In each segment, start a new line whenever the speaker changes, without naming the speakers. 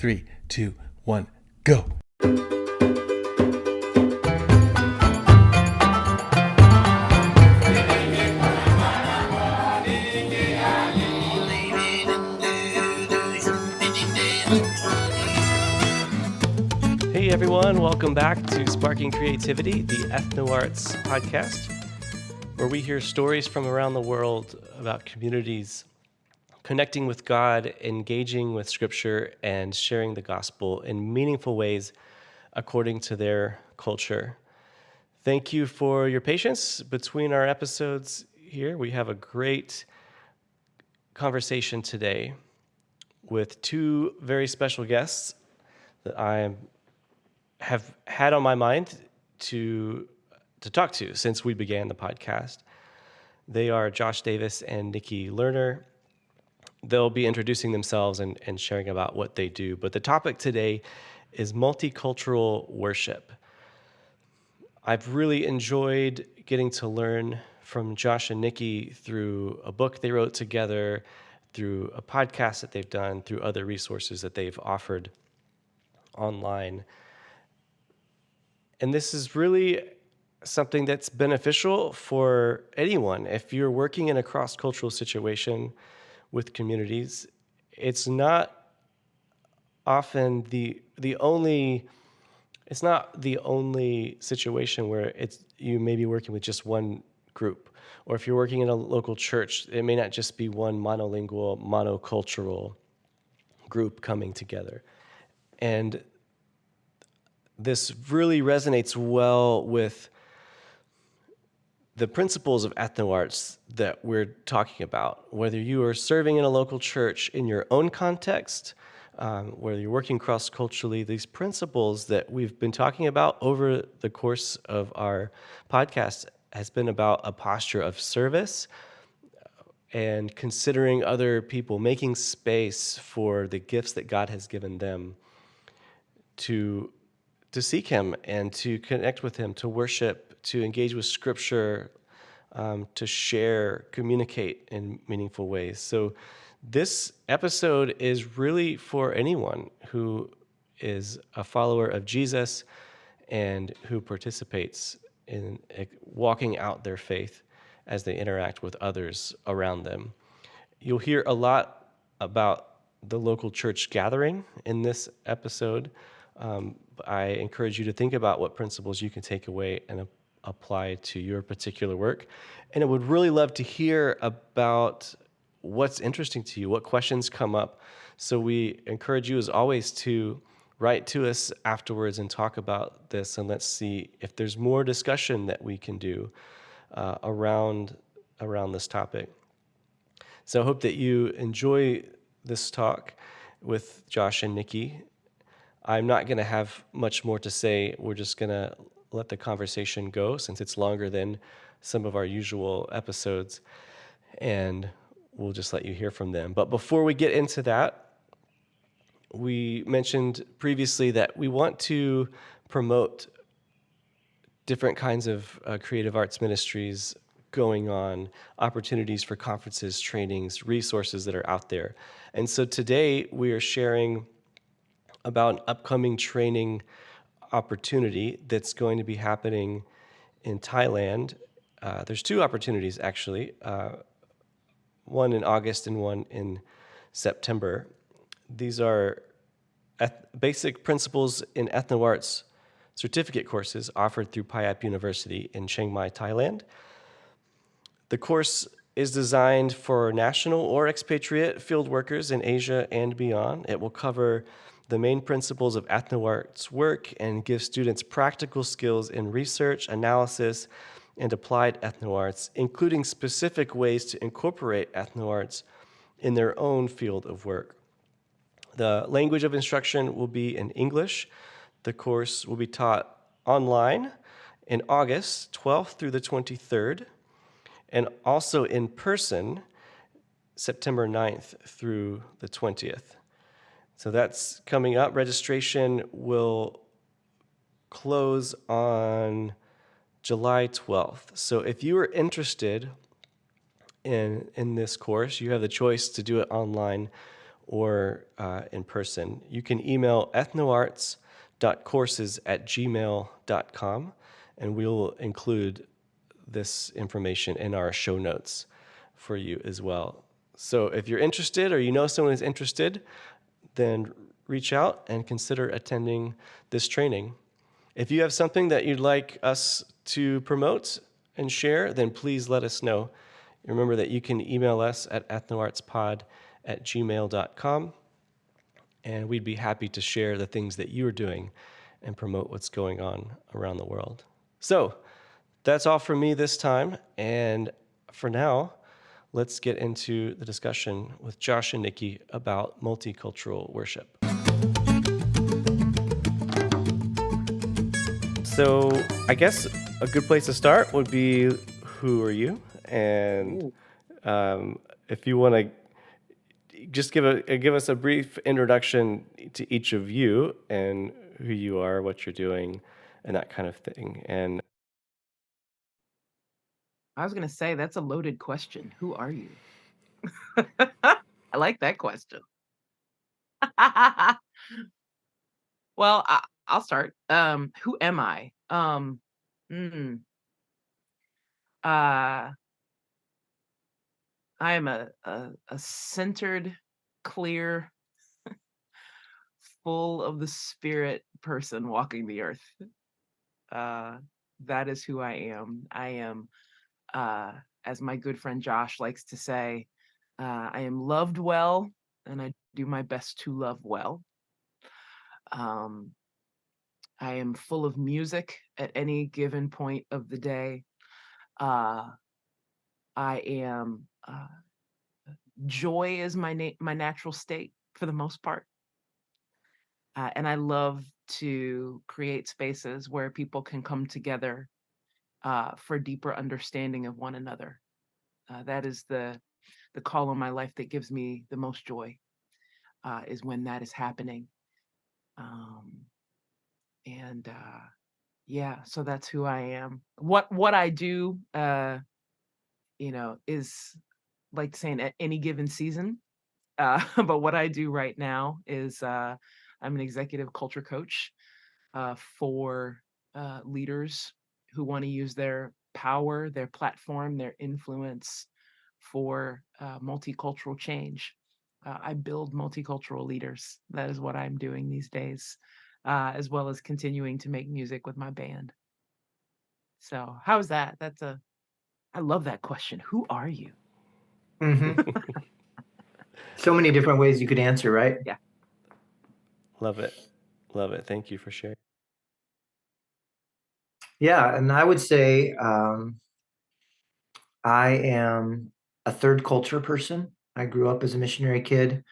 3, 2, 1, go.
Hey everyone, welcome back to Sparking Creativity, the Ethno-Arts podcast, where we hear stories from around the world about communities connecting with God, engaging with Scripture, and sharing the gospel in meaningful ways according to their culture. Thank you for your patience between our episodes here. We have a great conversation today with two very special guests that I have had on my mind to talk to since we began the podcast. They are Josh Davis and Nikki Lerner. They'll be introducing themselves and sharing about what they do. But the topic today is multicultural worship. I've really enjoyed getting to learn from Josh and Nikki through a book they wrote together, through a podcast that they've done, through other resources that they've offered online. And this is really something that's beneficial for anyone. If you're working in a cross-cultural situation with communities, it's not often the only situation where you may be working with just one group. Or if you're working in a local church, it may not just be one monolingual, monocultural group coming together. And this really resonates well with the principles of ethno-arts that we're talking about. Whether you are serving in a local church in your own context, whether you're working cross-culturally, these principles that we've been talking about over the course of our podcast has been about a posture of service and considering other people, making space for the gifts that God has given them to seek Him and to connect with Him, to worship, to engage with Scripture, to share, communicate in meaningful ways. So this episode is really for anyone who is a follower of Jesus and who participates in walking out their faith as they interact with others around them. You'll hear a lot about the local church gathering in this episode. I encourage you to think about what principles you can take away and apply to your particular work. And I would really love to hear about what's interesting to you, what questions come up. So we encourage you, as always, to write to us afterwards and talk about this, and let's see if there's more discussion that we can do around this topic. So I hope that you enjoy this talk with Josh and Nikki. I'm not going to have much more to say. We're just going to let the conversation go since it's longer than some of our usual episodes, and we'll just let you hear from them. But before we get into that, we mentioned previously that we want to promote different kinds of creative arts ministries going on, opportunities for conferences, trainings, resources that are out there. And so today we are sharing about an upcoming training opportunity that's going to be happening in Thailand. There's two opportunities, actually, one in August and one in September. These are basic principles in ethno-arts certificate courses offered through PIAP University in Chiang Mai, Thailand. The course is designed for national or expatriate field workers in Asia and beyond. It will cover the main principles of ethno-arts work and give students practical skills in research, analysis, and applied ethno-arts, including specific ways to incorporate ethno-arts in their own field of work. The language of instruction will be in English. The course will be taught online in August 12th through the 23rd, and also in person September 9th through the 20th. So that's coming up. Registration will close on July 12th. So if you are interested in this course, you have the choice to do it online or in person, you can email ethnoarts.courses@gmail.com, and we'll include this information in our show notes for you as well. So if you're interested or you know someone who's interested, then reach out and consider attending this training. If you have something that you'd like us to promote and share, then please let us know. Remember that you can email us at ethnoartspod@gmail.com, and we'd be happy to share the things that you are doing and promote what's going on around the world. So that's all from me this time, and for now, let's get into the discussion with Josh and Nikki about multicultural worship. So I guess a good place to start would be, who are you? And if you want to just give us a brief introduction to each of you and who you are, what you're doing, and that kind of thing. And
I was going to say, that's a loaded question. Who are you? I like that question. Well, I'll start. Who am I? I am a centered, clear, full of the Spirit person walking the earth. That is who I am. I am, as my good friend Josh likes to say, I am loved well, and I do my best to love well. I am full of music at any given point of the day. I am joy is my natural state for the most part, and I love to create spaces where people can come together for deeper understanding of one another. That is the call on my life that gives me the most joy, is when that is happening. And yeah, so that's who I am. What I do, is like saying at any given season. But what I do right now is I'm an executive culture coach for leaders who want to use their power, their platform, their influence for multicultural change. I build multicultural leaders. That is what I'm doing these days, as well as continuing to make music with my band. So how's that? I love that question. Who are you?
So many different ways you could answer, right?
Yeah.
Love it. Love it. Thank you for sharing.
Yeah, and I would say I am a third culture person. I grew up as a missionary kid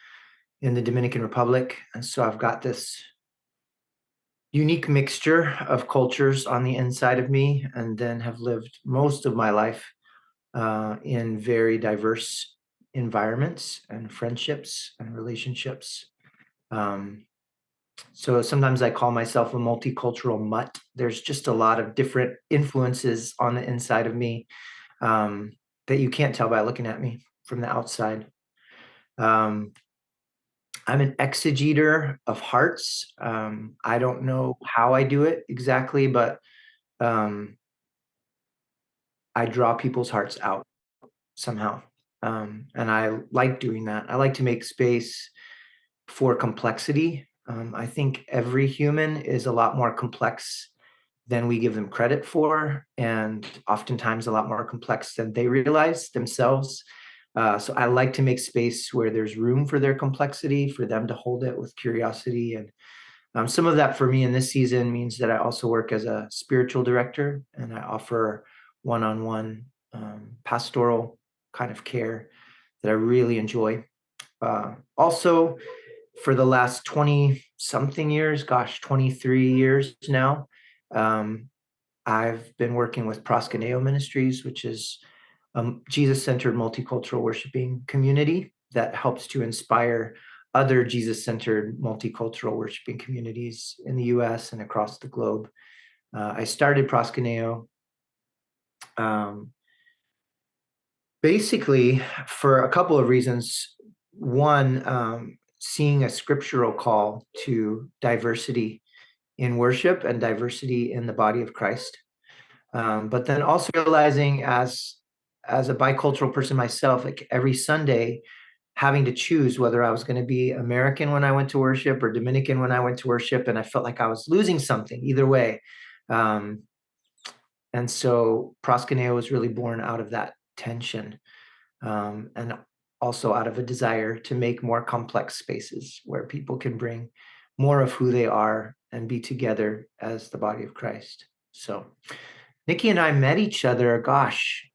in the Dominican Republic, and so I've got this unique mixture of cultures on the inside of me, and then have lived most of my life in very diverse environments and friendships and relationships. So sometimes I call myself a multicultural mutt. There's just a lot of different influences on the inside of me that you can't tell by looking at me from the outside. I'm an exegeter of hearts. I don't know how I do it exactly, but I draw people's hearts out somehow. And I like doing that. I like to make space for complexity. I think every human is a lot more complex than we give them credit for, and oftentimes a lot more complex than they realize themselves. So I like to make space where there's room for their complexity, for them to hold it with curiosity. And some of that for me in this season means that I also work as a spiritual director, and I offer one-on-one pastoral kind of care that I really enjoy. Also, for the last 20 something years, 23 years now, I've been working with Proskuneo Ministries, which is a Jesus-centered multicultural worshiping community that helps to inspire other Jesus-centered multicultural worshiping communities in the US and across the globe. I started Proskuneo basically for a couple of reasons. One, seeing a scriptural call to diversity in worship and diversity in the body of Christ. But then also realizing as a bicultural person myself, like every Sunday, having to choose whether I was going to be American when I went to worship or Dominican when I went to worship, and I felt like I was losing something either way. And so proskuneo was really born out of that tension, and also out of a desire to make more complex spaces where people can bring more of who they are and be together as the body of Christ. So Nikki and I met each other, gosh,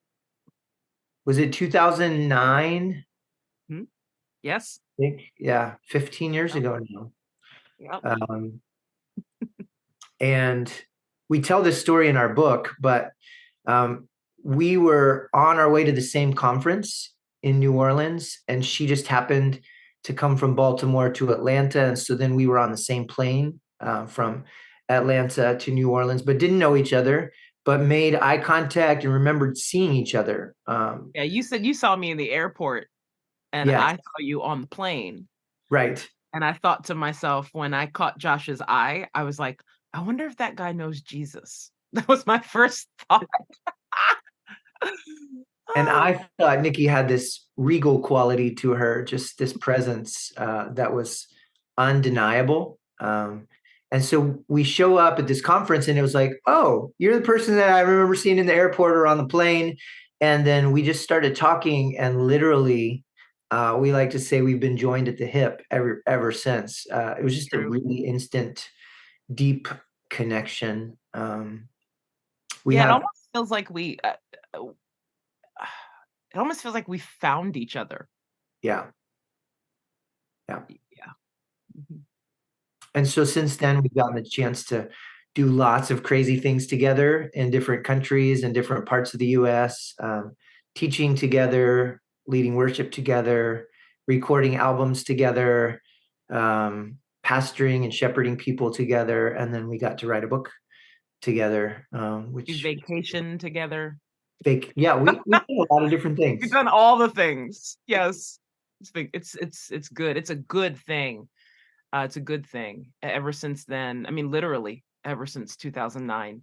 was it 2009?
Yes.
I think, yeah, 15 years ago now.
Yep.
Um, and we tell this story in our book, but we were on our way to the same conference in New Orleans, and she just happened to come from Baltimore to Atlanta. And so then we were on the same plane from Atlanta to New Orleans, but didn't know each other, but made eye contact and remembered seeing each other.
Yeah, you said you saw me in the airport, and
Yeah,
I saw you on the plane.
right.
And I thought to myself, when I caught Josh's eye, I was like, I wonder if that guy knows Jesus. That was my first thought.
And
Oh,
I thought Nikki had this regal quality to her, just this presence that was undeniable. And so we show up at this conference, and it was like, oh, you're the person that I remember seeing in the airport or on the plane. And then we just started talking, and literally, we like to say we've been joined at the hip ever since. It was just a
true.
really instant, deep connection. We
Yeah, it
have,
almost feels like uh, it almost feels like we found each other.
yeah, yeah.
Yeah. Mhm.
And so since then, we've gotten the chance to do lots of crazy things together in different countries and different parts of the US, teaching together, leading worship together, recording albums together, pastoring and shepherding people together. And then we got to write a book together,
We
which
vacation together.
yeah, we did a lot of different
We've
things.
done all the things. Yes. It's good. It's a good thing. It's a good thing. Ever since then, I mean, literally ever since 2009.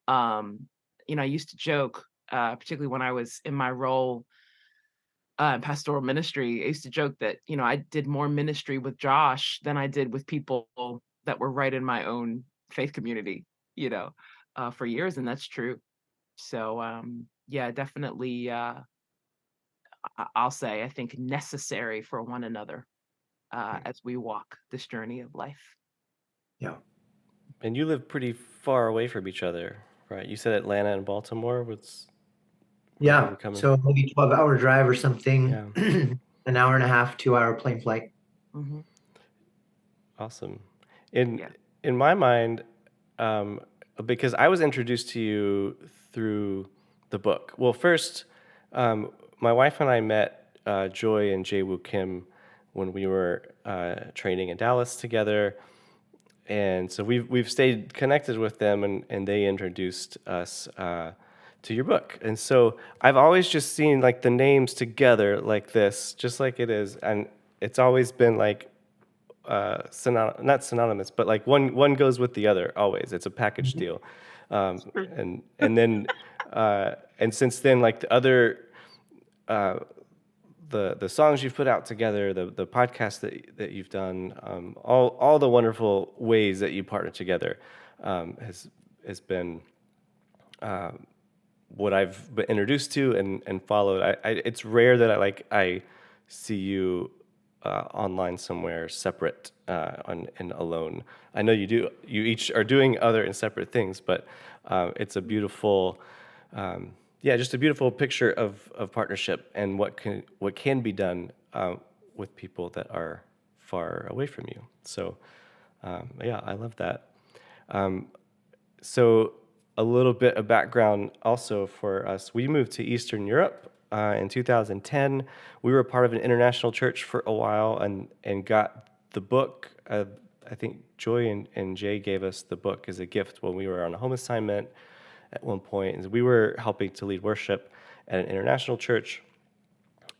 I used to joke, particularly when I was in my role in pastoral ministry. I used to joke that I did more ministry with Josh than I did with people that were right in my own faith community. You know, for years, and that's true. So yeah, definitely. I'll say I think necessary for one another as we walk this journey of life.
Yeah.
And you live pretty far away from each other, right? You said Atlanta and Baltimore was where you
Yeah.
were coming
So
from.
maybe 12-hour drive or something,
Yeah,
an hour and a half, 2-hour plane flight.
Hmm.
awesome. In
Yeah.
in my mind, um, because I was introduced to you through the book. Well, first, my wife and I met Joy and Jae Woo Kim when we were training in Dallas together, and so we've stayed connected with them, and they introduced us to your book. And so I've always just seen like the names together like this, just like it is, and it's always been like not synonymous, but like one goes with the other always. It's a package
Mhm.
deal, and then and since then, like the other the songs you've put out together, the podcast that you've done, all the wonderful ways that you partner together has been what I've been introduced to and followed. It's rare that I see you online somewhere separate and alone. I know you do. You each are doing other and separate things, but it's a beautiful, just a beautiful picture of partnership and what can be done with people that are far away from you. So, I love that. So a little bit of background also for us. We moved to Eastern Europe in 2010. We were part of an international church for a while and got the book. I think Joy and Jay gave us the book as a gift when we were on a home assignment at one point. And we were helping to lead worship at an international church.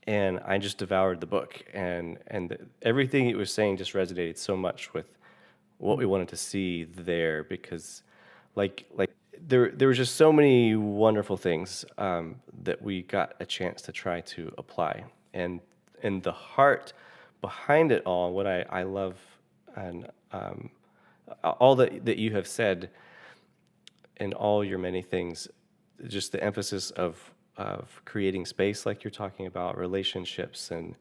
and I just devoured the book, and everything it was saying just resonated so much with what we wanted to see there, because like there was just so many wonderful things that we got a chance to try to apply, and the heart behind it all, what I love, and all that you have said in all your many things, just the emphasis of creating space, like you're talking about, relationships, and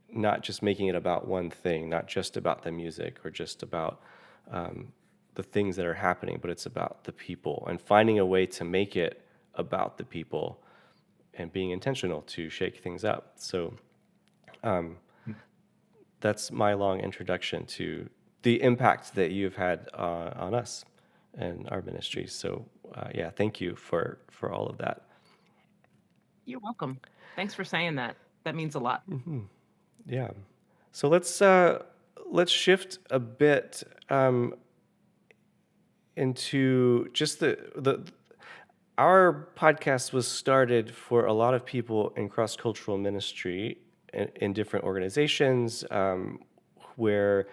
not just making it about one thing, not just about the music or just about the things that are happening, but it's about the people, and finding a way to make it about the people and being intentional to shake things up. So that's my long introduction to the impact that you've had on us and our ministries. So yeah, thank you for all of that.
You're welcome. Thanks for saying that. That means a lot.
Yeah. So let's shift a bit into just the our podcast was started for a lot of people in cross-cultural ministry in different organizations, where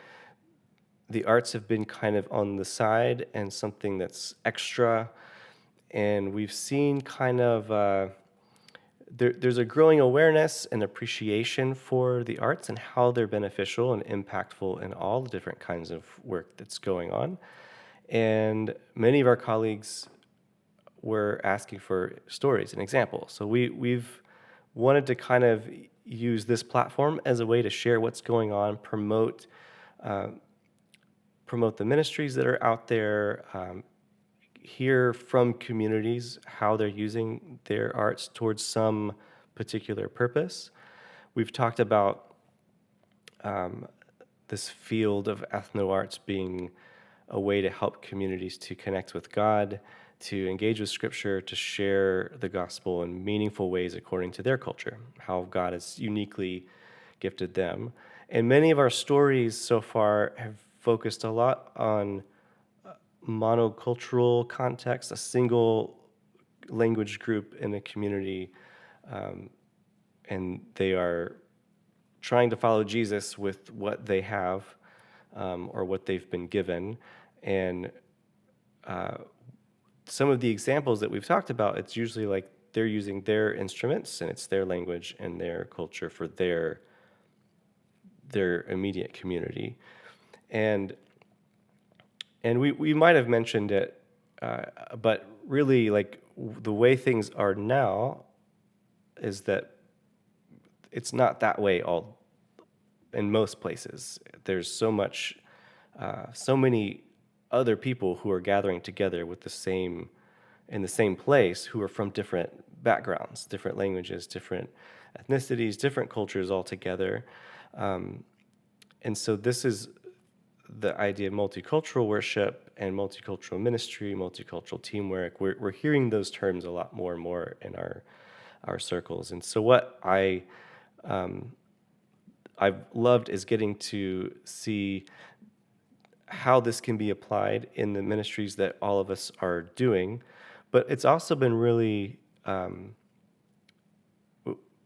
the arts have been kind of on the side and something that's extra. And we've seen kind of there's a growing awareness and appreciation for the arts and how they're beneficial and impactful in all the different kinds of work that's going on. And many of our colleagues were asking for stories and examples. So we've wanted to kind of use this platform as a way to share what's going on, promote the ministries that are out there, hear from communities how they're using their arts towards some particular purpose. We've talked about this field of ethno-arts being a way to help communities to connect with God, to engage with Scripture, to share the gospel in meaningful ways according to their culture, how God has uniquely gifted them. And many of our stories so far have focused a lot on monocultural context, a single language group in a community, and they are trying to follow Jesus with what they have, or what they've been given. And some of the examples that we've talked about, it's usually like they're using their instruments and it's their language and their culture for their immediate community. And we might have mentioned it, but really, like, the way things are now is that it's not that way all in most places. There's so many other people who are gathering together in the same place, who are from different backgrounds, different languages, different ethnicities, different cultures all together. And so this is the idea of multicultural worship and multicultural ministry, multicultural teamwork. We're hearing those terms a lot more and more in our circles. And so what I've loved is getting to see how this can be applied in the ministries that all of us are doing. But it's also been really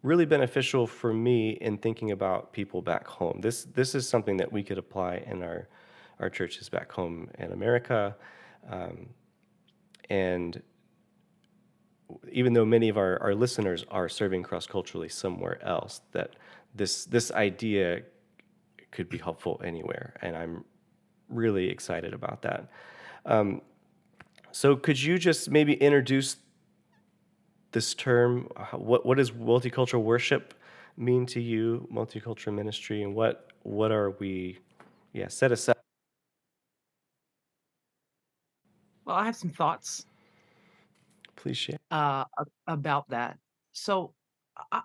beneficial for me in thinking about people back home. This is something that we could apply in our churches back home in America. And even though many of our listeners are serving cross-culturally somewhere else, that this idea could be helpful anywhere. And I'm really excited about that. So could you just maybe introduce this term? What does multicultural worship mean to you, multicultural ministry, and what are we, set aside?
Well, I have some thoughts
Please share.
about that. So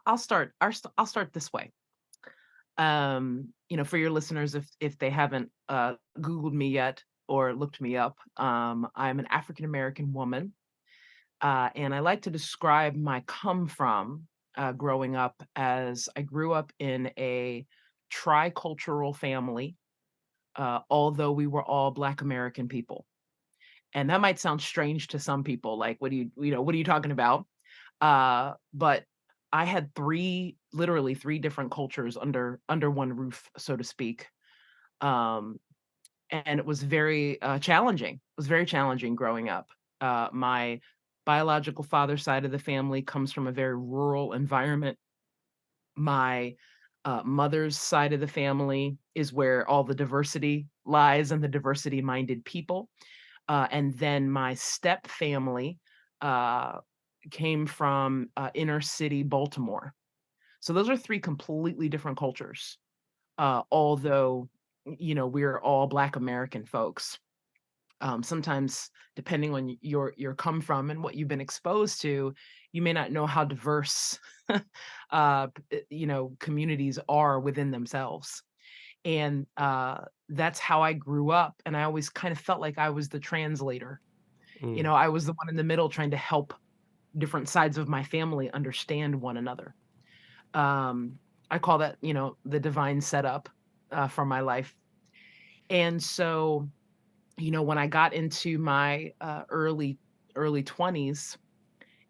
I'll start. I'll start this way. For your listeners, if they haven't Googled me yet or looked me up, I'm an African American woman, and I like to describe my come from growing up as I grew up in a tricultural family, although we were all Black American people. And that might sound strange to some people, like, what are you talking about? But I had literally three different cultures under one roof, so to speak. Um, and it was very challenging. It was very challenging growing up. My biological father's side of the family comes from a very rural environment. My mother's side of the family is where all the diversity lies and the diversity-minded people. And then my step family uh, came from inner city Baltimore. So those are three completely different cultures. Although, we're all Black American folks. Sometimes, depending on your come from and what you've been exposed to, you may not know how diverse, communities are within themselves. And that's how I grew up. And I always kind of felt like I was the translator.
Mm.
I was the one in the middle trying to help different sides of my family understand one another. I call that, the divine setup for my life. And so, when I got into my early 20s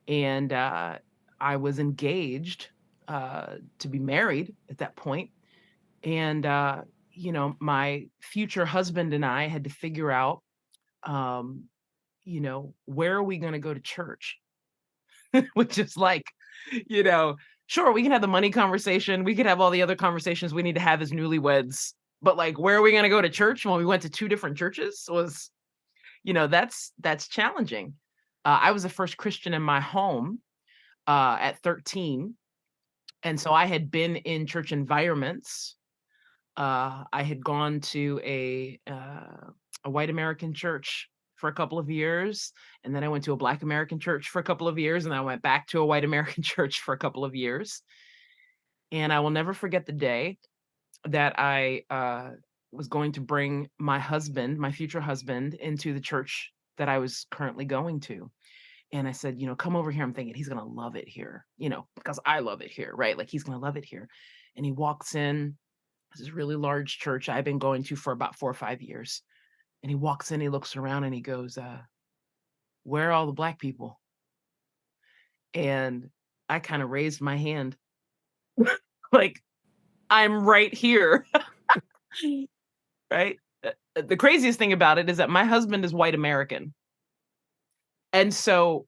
and I was engaged to be married at that point, and my future husband and I had to figure out, um, where are we going to go to church? Which is like, you know, sure, we can have the money conversation. We could have all the other conversations we need to have as newlyweds. But like, where are we going to go to church when we went to two different churches was, that's challenging. I was the first Christian in my home at 13. And so I had been in church environments. I had gone to a white American church for a couple of years, and then I went to a Black American church for a couple of years, and I went back to a white American church for a couple of years. And I will never forget the day that I was going to bring my husband, my future husband, into the church that I was currently going to. And I said, come over here. I'm thinking he's going to love it here, because I love it here, right? Like he's going to love it here. And he walks in this really large church I've been going to for about 4 or 5 years. And he walks in, he looks around and he goes, where are all the Black people? And I kind of raised my hand, like, I'm right here, right? The craziest thing about it is that my husband is white American. And so,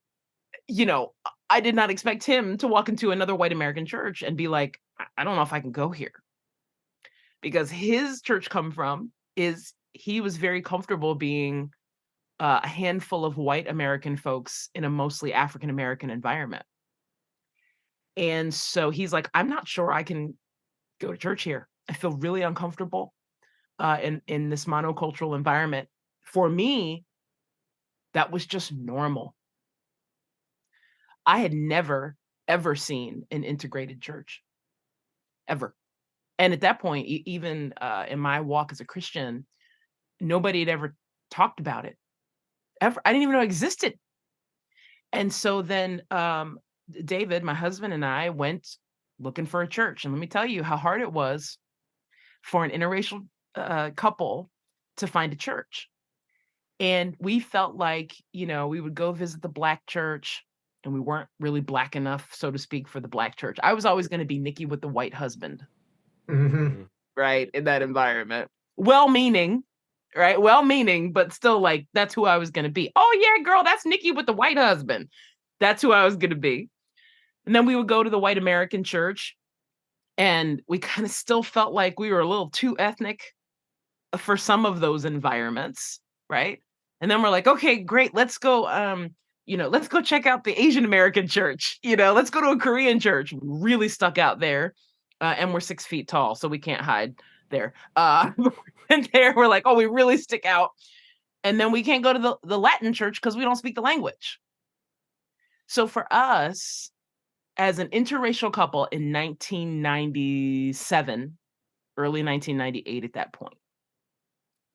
I did not expect him to walk into another white American church and be like, I don't know if I can go here. Because his church come from is he was very comfortable being a handful of white American folks in a mostly African American environment. And so he's like, I'm not sure I can go to church here. I feel really uncomfortable in this monocultural environment. For me, that was just normal. I had never, ever seen an integrated church, ever. And at that point, even in my walk as a Christian, nobody had ever talked about it. Ever. I didn't even know it existed. And so then David, my husband, and I went looking for a church. And let me tell you how hard it was for an interracial couple to find a church. And we felt like, we would go visit the Black church and we weren't really Black enough, so to speak, for the Black church. I was always going to be Nikki with the white husband,
Mhm.
right? In that environment. Well-meaning, right? Well-meaning, but still like, that's who I was going to be. Oh yeah, girl, that's Nikki with the white husband. That's who I was going to be. And then we would go to the white American church and we kind of still felt like we were a little too ethnic for some of those environments, right? And then we're like, okay, great, let's go let's go check out the Asian American church. Let's go to a Korean church. We really stuck out there. And we're 6 feet tall, so we can't hide there. And there we're like, oh, we really stick out. And then we can't go to the Latin church because we don't speak the language. So for us, as an interracial couple in 1997, early 1998 at that point,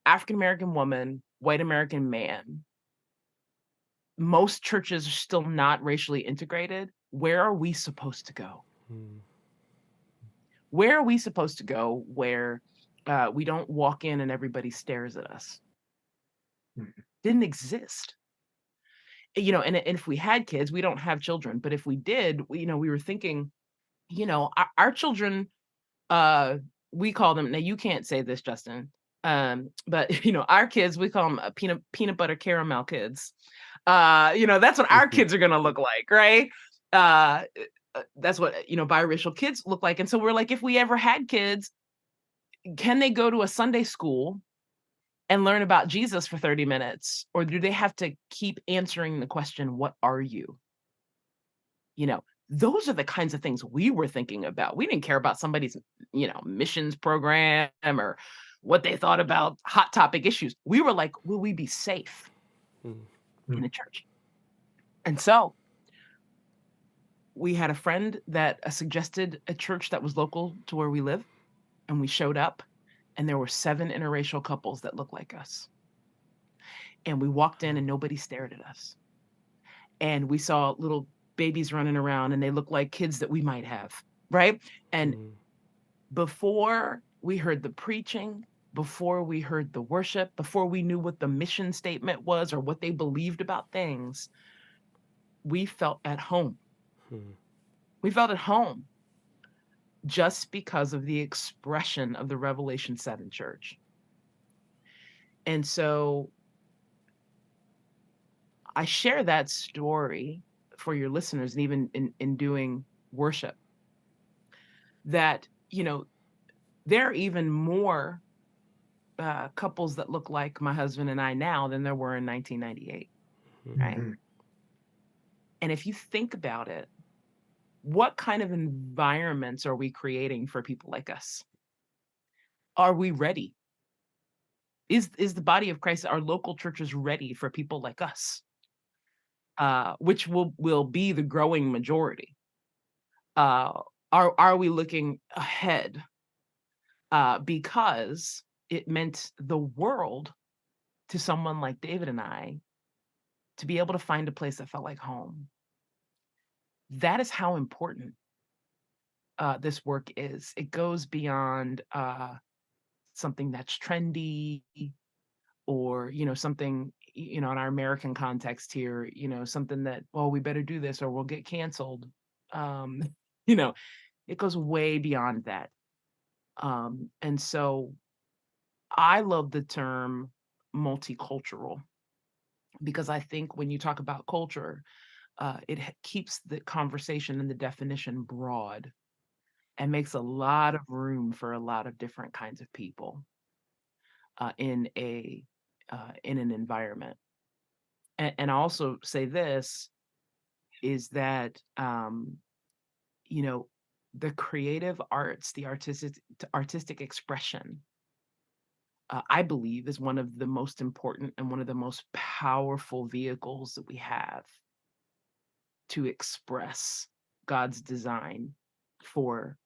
African American woman, white American man, most churches are still not racially integrated. Where are we supposed to go?
Mm.
Where are we supposed to go where we don't walk in and everybody stares at us?
Mhm.
Didn't exist. And if we had kids, we don't have children, but if we did, we were thinking, our children, we call them, now you can't say this, Justin, but our kids, we call them peanut butter caramel kids. That's what our kids are going to look like, right? That's what biracial kids look like. And so we're like, if we ever had kids, can they go to a Sunday school and learn about Jesus for 30 minutes, or do they have to keep answering the question, what are you? Those are the kinds of things we were thinking about. We didn't care about somebody's missions program or what they thought about hot topic issues. We were like, will we be safe in the church? And so we had a friend that suggested a church that was local to where we live, and we showed up, and there were 7 interracial couples that looked like us. And we walked in and nobody stared at us. And we saw little babies running around, and they looked like kids that we might have, right? And before we heard the preaching, before we heard the worship, before we knew what the mission statement was or what they believed about things, we felt at home. We felt at home just because of the expression of the Revelation 7 church. And so I share that story for your listeners, and even in doing worship, that, there are even more couples that look like my husband and I now than there were in 1998, right? And if you think about it, what kind of environments are we creating for people like us? Are we ready? Is the body of Christ, our local churches, ready for people like us? Which will be the growing majority. Are we looking ahead? Because it meant the world to someone like David and I to be able to find a place that felt like home. That is how important this work is. It goes beyond something that's trendy, or something, in our American context here, something that, well, we better do this or we'll get canceled. It goes way beyond that. And so I love the term multicultural, because I think when you talk about culture, it keeps the conversation and the definition broad and makes a lot of room for a lot of different kinds of people in an environment. And I also say this, is that the creative arts, the artistic expression, I believe, is one of the most important and one of the most powerful vehicles that we have to express God's design for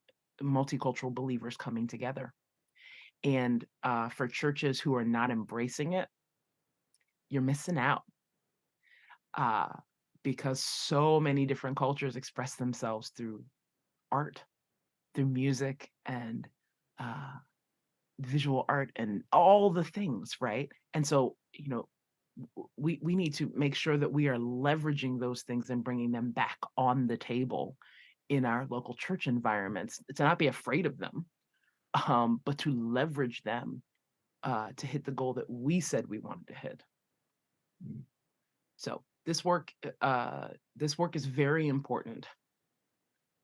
multicultural believers coming together. And for churches who are not embracing it, you're missing out. Because so many different cultures express themselves through art, through music, and visual art, and all the things, right? And so, we need to make sure that we are leveraging those things and bringing them back on the table in our local church environments, to not be afraid of them, but to leverage them to hit the goal that we said we wanted to hit. So this work is very important,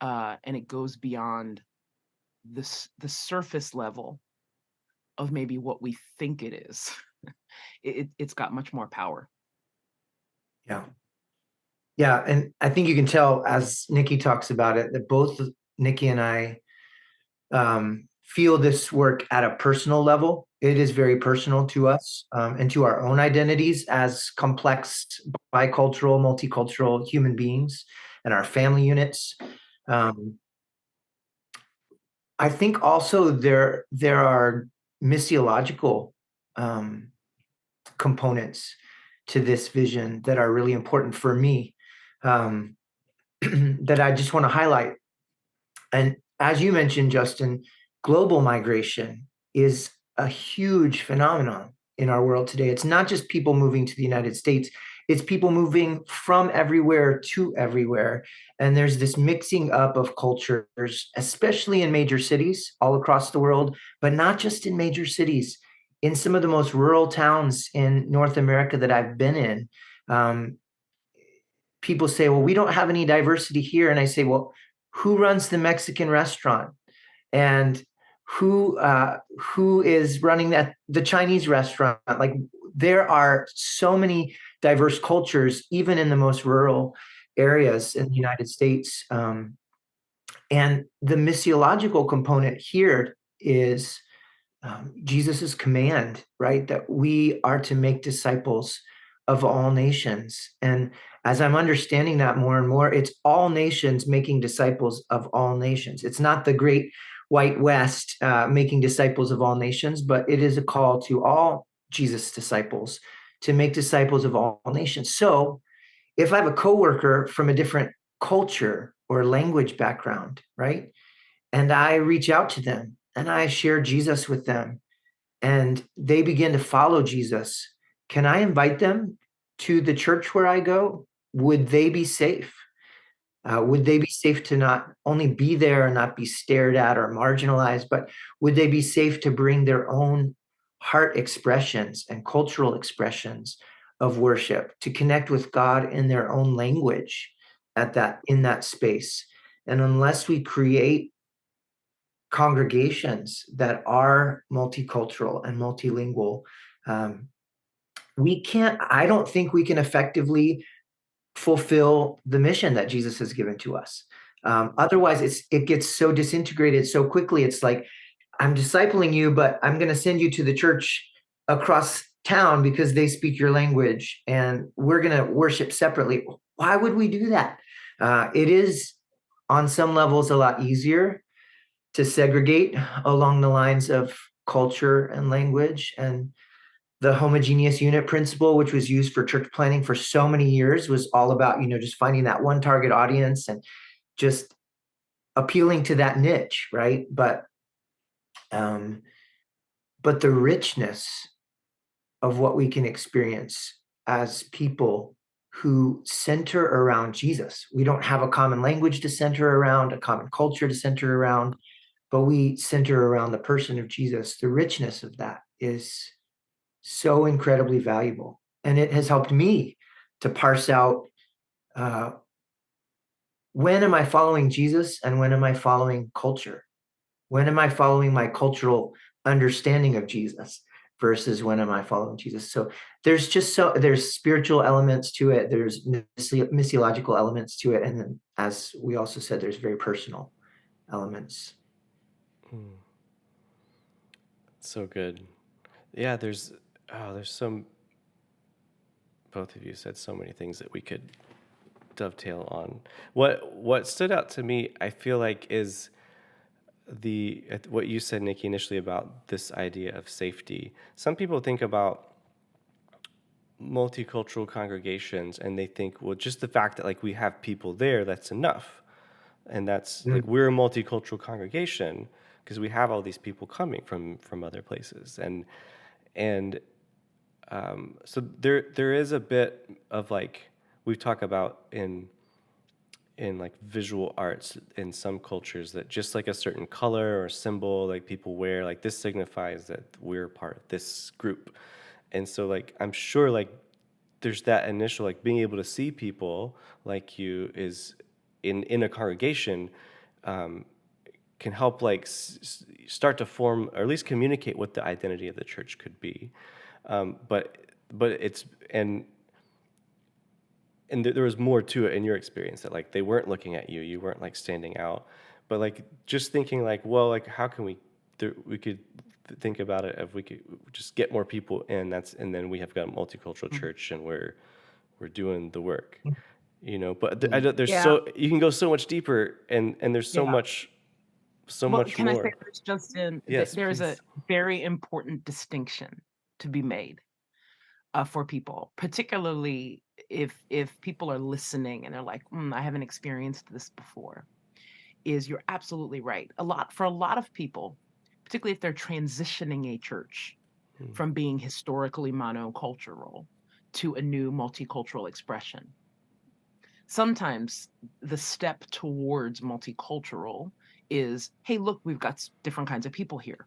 and it goes beyond the surface level of maybe what we think it is. It's got much more power.
Yeah, and I think you can tell as Nikki talks about it that both Nikki and I feel this work at a personal level. It is very personal to us and to our own identities as complex, bicultural, multicultural human beings and our family units. I think also there are missiological components to this vision that are really important for me, that I just want to highlight. And as you mentioned, Justin, global migration is a huge phenomenon in our world today. It's not just people moving to the United States. It's people moving from everywhere to everywhere. And there's this mixing up of cultures, especially in major cities all across the world, but not just in major cities. In some of the most rural towns in North America that I've been in, um, people say, well, we don't have any diversity here. And I say, well, who runs the Mexican restaurant? And who is running the Chinese restaurant? Like, there are so many diverse cultures, even in the most rural areas in the United States. And the missiological component here is Jesus's command, right? That we are to make disciples of all nations. And as I'm understanding that more and more, it's all nations making disciples of all nations. It's not the great white West making disciples of all nations, but it is a call to all Jesus disciples to make disciples of all nations. So if I have a coworker from a different culture or language background, right? And I reach out to them and I share Jesus with them and they begin to follow Jesus, can I invite them to the church where I go? Would they be safe? Would they be safe to not only be there and not be stared at or marginalized, but would they be safe to bring their own heart expressions and cultural expressions of worship, to connect with God in their own language in that space? And unless we create congregations that are multicultural and multilingual, I don't think we can effectively fulfill the mission that Jesus has given to us. Otherwise, it gets so disintegrated so quickly. It's like, I'm discipling you, but I'm going to send you to the church across town because they speak your language and we're going to worship separately. Why would we do that? It is on some levels a lot easier to segregate along the lines of culture and language. And the homogeneous unit principle, which was used for church planning for so many years, was all about, just finding that one target audience and just appealing to that niche, right? But the richness of what we can experience as people who center around Jesus. We don't have a common language to center around, a common culture to center around, but we center around the person of Jesus. The richness of that is so incredibly valuable. And it has helped me to parse out when am I following Jesus and when am I following culture? When am I following my cultural understanding of Jesus versus when am I following Jesus? So there's spiritual elements to it. There's missiological elements to it. And then, as we also said, there's very personal elements.
So good. Yeah, there's some, both of you said so many things that we could dovetail on. What stood out to me, I feel like, is what you said, Nikki, initially about this idea of safety. Some people think about multicultural congregations and they think, well, just the fact that like we have people there, that's enough. And that's like, we're a multicultural congregation because we have all these people coming from other places. And so there is a bit of like, we talk about in like visual arts in some cultures, that just like a certain color or symbol like people wear, like this signifies that we're part of this group. And so like, I'm sure like there's that initial, like being able to see people like you is in a congregation can help like start to form, or at least communicate what the identity of the church could be. But it's, and there was more to it in your experience, that like they weren't looking at you, you weren't like standing out, but like just thinking like, well, like how can we could think about it if we could just get more people in, and then we have got a multicultural church and we're doing the work, but there's so you can go so much deeper, and there's so much much
can
more.
I say this, Justin?
Yes,
there's
please.
a very important distinction to be made for people, particularly if people are listening and they're like, I haven't experienced this before. You're absolutely right. For a lot of people, particularly if they're transitioning a church from being historically monocultural to a new multicultural expression. Sometimes the step towards multicultural is, hey, look, we've got different kinds of people here.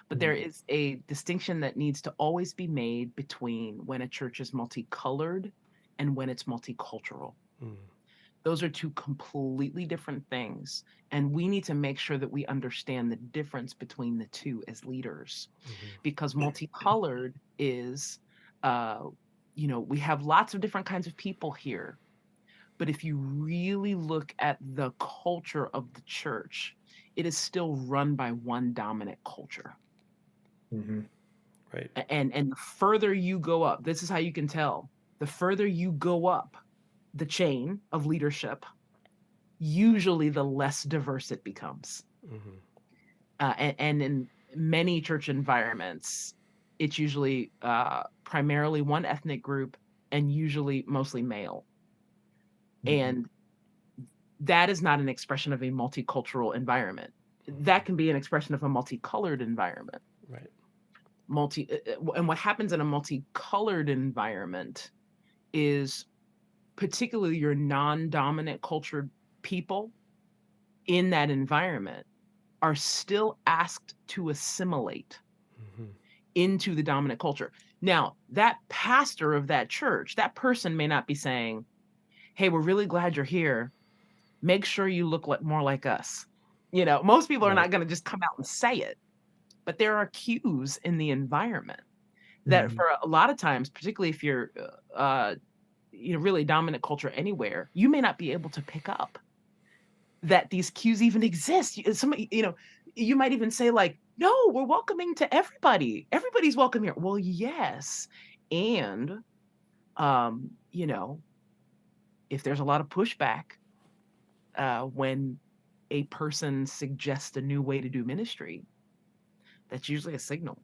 But there is a distinction that needs to always be made between when a church is multicolored and when it's multicultural. Those are two completely different things. And we need to make sure that we understand the difference between the two as leaders. Because multicolored is, we have lots of different kinds of people here. But if you really look at the culture of the church, it is still run by one dominant culture.
Right.
And the further you go up, this is how you can tell. The further you go up the chain of leadership, usually the less diverse it becomes. And in many church environments, it's usually primarily one ethnic group and usually mostly male. And that is not an expression of a multicultural environment. That can be an expression of a multicolored environment.
Right.
And what happens in a multicolored environment is, particularly your non-dominant cultured people in that environment are still asked to assimilate into the dominant culture. Now, that pastor of that church, that person may not be saying, hey, we're really glad you're here. Make sure you look more like us. Most people are not going to just come out and say it, but there are cues in the environment that for a lot of times, particularly if you're, really dominant culture anywhere, you may not be able to pick up that these cues even exist. Somebody, you might even say like, no, we're welcoming to everybody. Everybody's welcome here. Well, yes. And, if there's a lot of pushback when a person suggests a new way to do ministry, that's usually a signal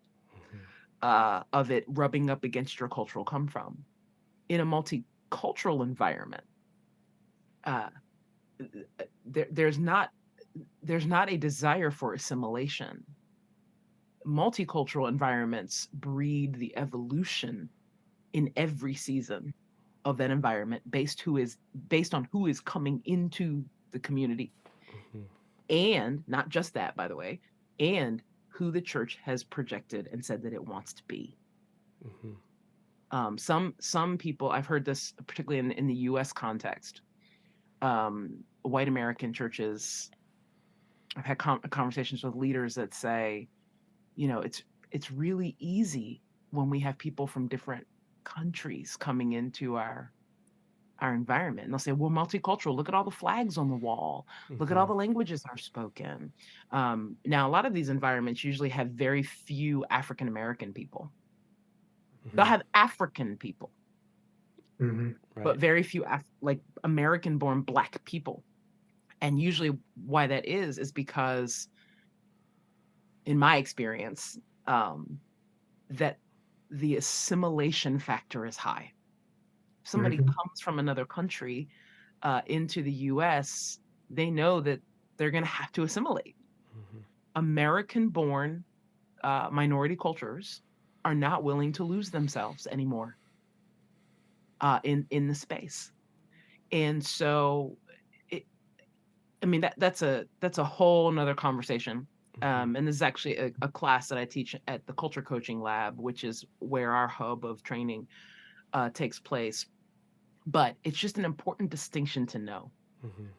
of it rubbing up against your cultural come from. In a multicultural environment, there's not a desire for assimilation. Multicultural environments breed the evolution in every season of that environment based on who is coming into the community. And not just that, by the way, and who the church has projected and said that it wants to be. Some people, I've heard this particularly in the US context, white American churches, I've had conversations with leaders that say, it's really easy when we have people from different countries coming into our environment. And they'll say, well, multicultural, look at all the flags on the wall. Look at all the languages that are spoken. Now, a lot of these environments usually have very few African-American people. They'll have African people, but very few American-born Black people. And usually why that is because, in my experience, that the assimilation factor is high. If somebody comes from another country into the US, they know that they're going to have to assimilate. American-born minority cultures are not willing to lose themselves anymore in the space. And so, that's a whole nother conversation. And this is actually a class that I teach at the Culture Coaching Lab, which is where our hub of training takes place. But it's just an important distinction to know.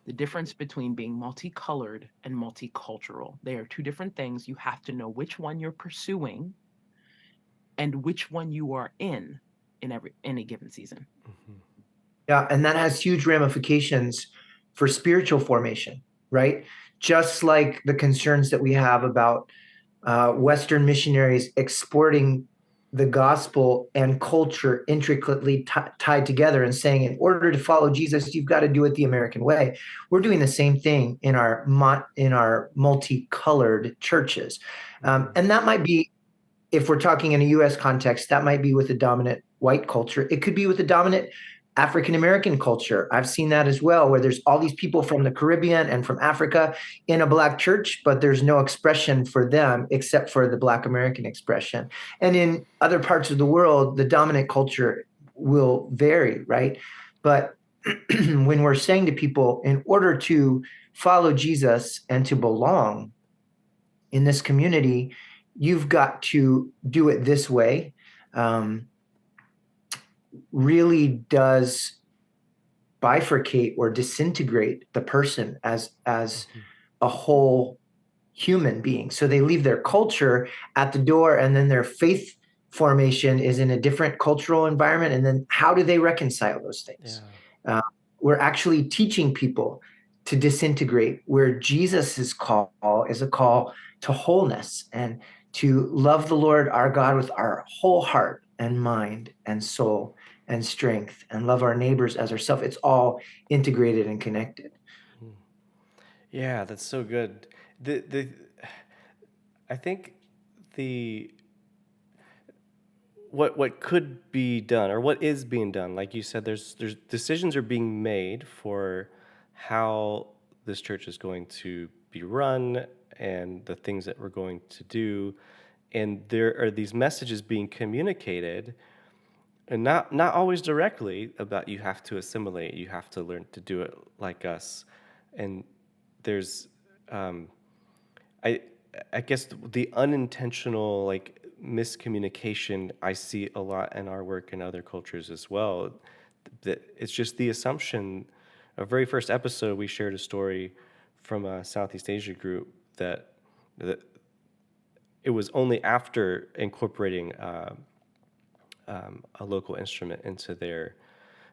The difference between being multicolored and multicultural. They are two different things. You have to know which one you're pursuing and which one you are in any given season.
Yeah, and that has huge ramifications for spiritual formation, right? Just like the concerns that we have about Western missionaries exporting the gospel and culture intricately tied together and saying, in order to follow Jesus, you've got to do it the American way. We're doing the same thing in our multicolored churches. And that might be, if we're talking in a U.S. context, that might be with a dominant white culture. It could be with a dominant African American culture. I've seen that as well, where there's all these people from the Caribbean and from Africa in a Black church, but there's no expression for them except for the Black American expression. And in other parts of the world, the dominant culture will vary, right? But when we're saying to people, in order to follow Jesus and to belong in this community, you've got to do it this way. Really does bifurcate or disintegrate the person as a whole human being. So they leave their culture at the door, and then their faith formation is in a different cultural environment. And then how do they reconcile those things?
Yeah.
We're actually teaching people to disintegrate, where Jesus's call is a call to wholeness and to love the Lord our God with our whole heart and mind and soul and strength, and love our neighbors as ourselves. It's all integrated and connected.
Yeah, that's so good. I think what could be done, or what is being done, like you said, there's decisions are being made for how this church is going to be run and the things that we're going to do, and there are these messages being communicated, and not always directly, about you have to assimilate, you have to learn to do it like us. And there's I guess the unintentional, like, miscommunication I see a lot in our work in other cultures as well. That it's just the assumption. Our very first episode, we shared a story from a Southeast Asia group that it was only after incorporating a local instrument into their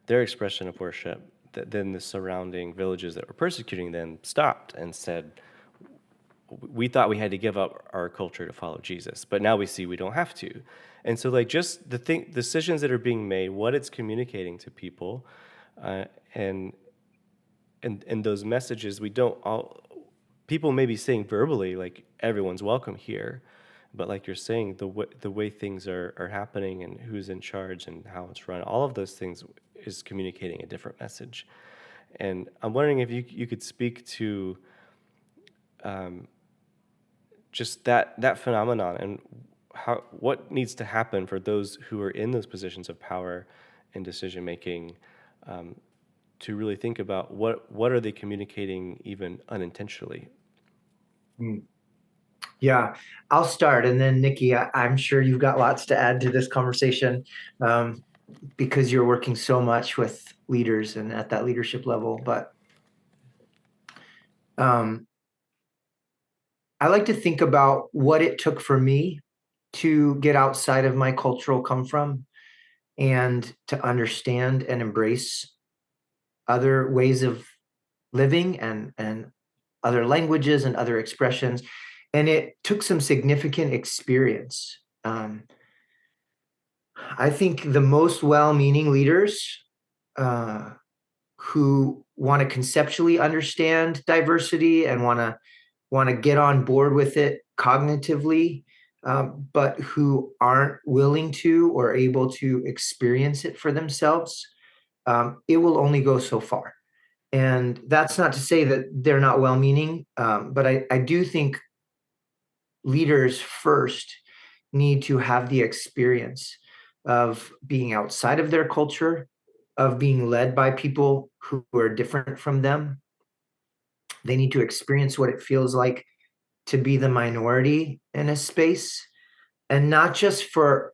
expression of worship that then the surrounding villages that were persecuting them stopped and said, we thought we had to give up our culture to follow Jesus, but now we see we don't have to. And so, like, just the decisions that are being made, what it's communicating to people, and those messages, people may be saying verbally, like, everyone's welcome here, but like you're saying, the way things are happening and who's in charge and how it's run, all of those things is communicating a different message. And I'm wondering if you could speak to just that phenomenon, and what needs to happen for those who are in those positions of power and decision making, to really think about what are they communicating even unintentionally.
Yeah, I'll start, and then Nikki, I'm sure you've got lots to add to this conversation, because you're working so much with leaders and at that leadership level. But I like to think about what it took for me to get outside of my cultural come from and to understand and embrace other ways of living and other languages and other expressions. And it took some significant experience. I think the most well-meaning leaders who want to conceptually understand diversity and want to get on board with it cognitively, but who aren't willing to or able to experience it for themselves, it will only go so far. And that's not to say that they're not well-meaning, but I do think leaders first need to have the experience of being outside of their culture, of being led by people who are different from them. They need to experience what it feels like to be the minority in a space, and not just for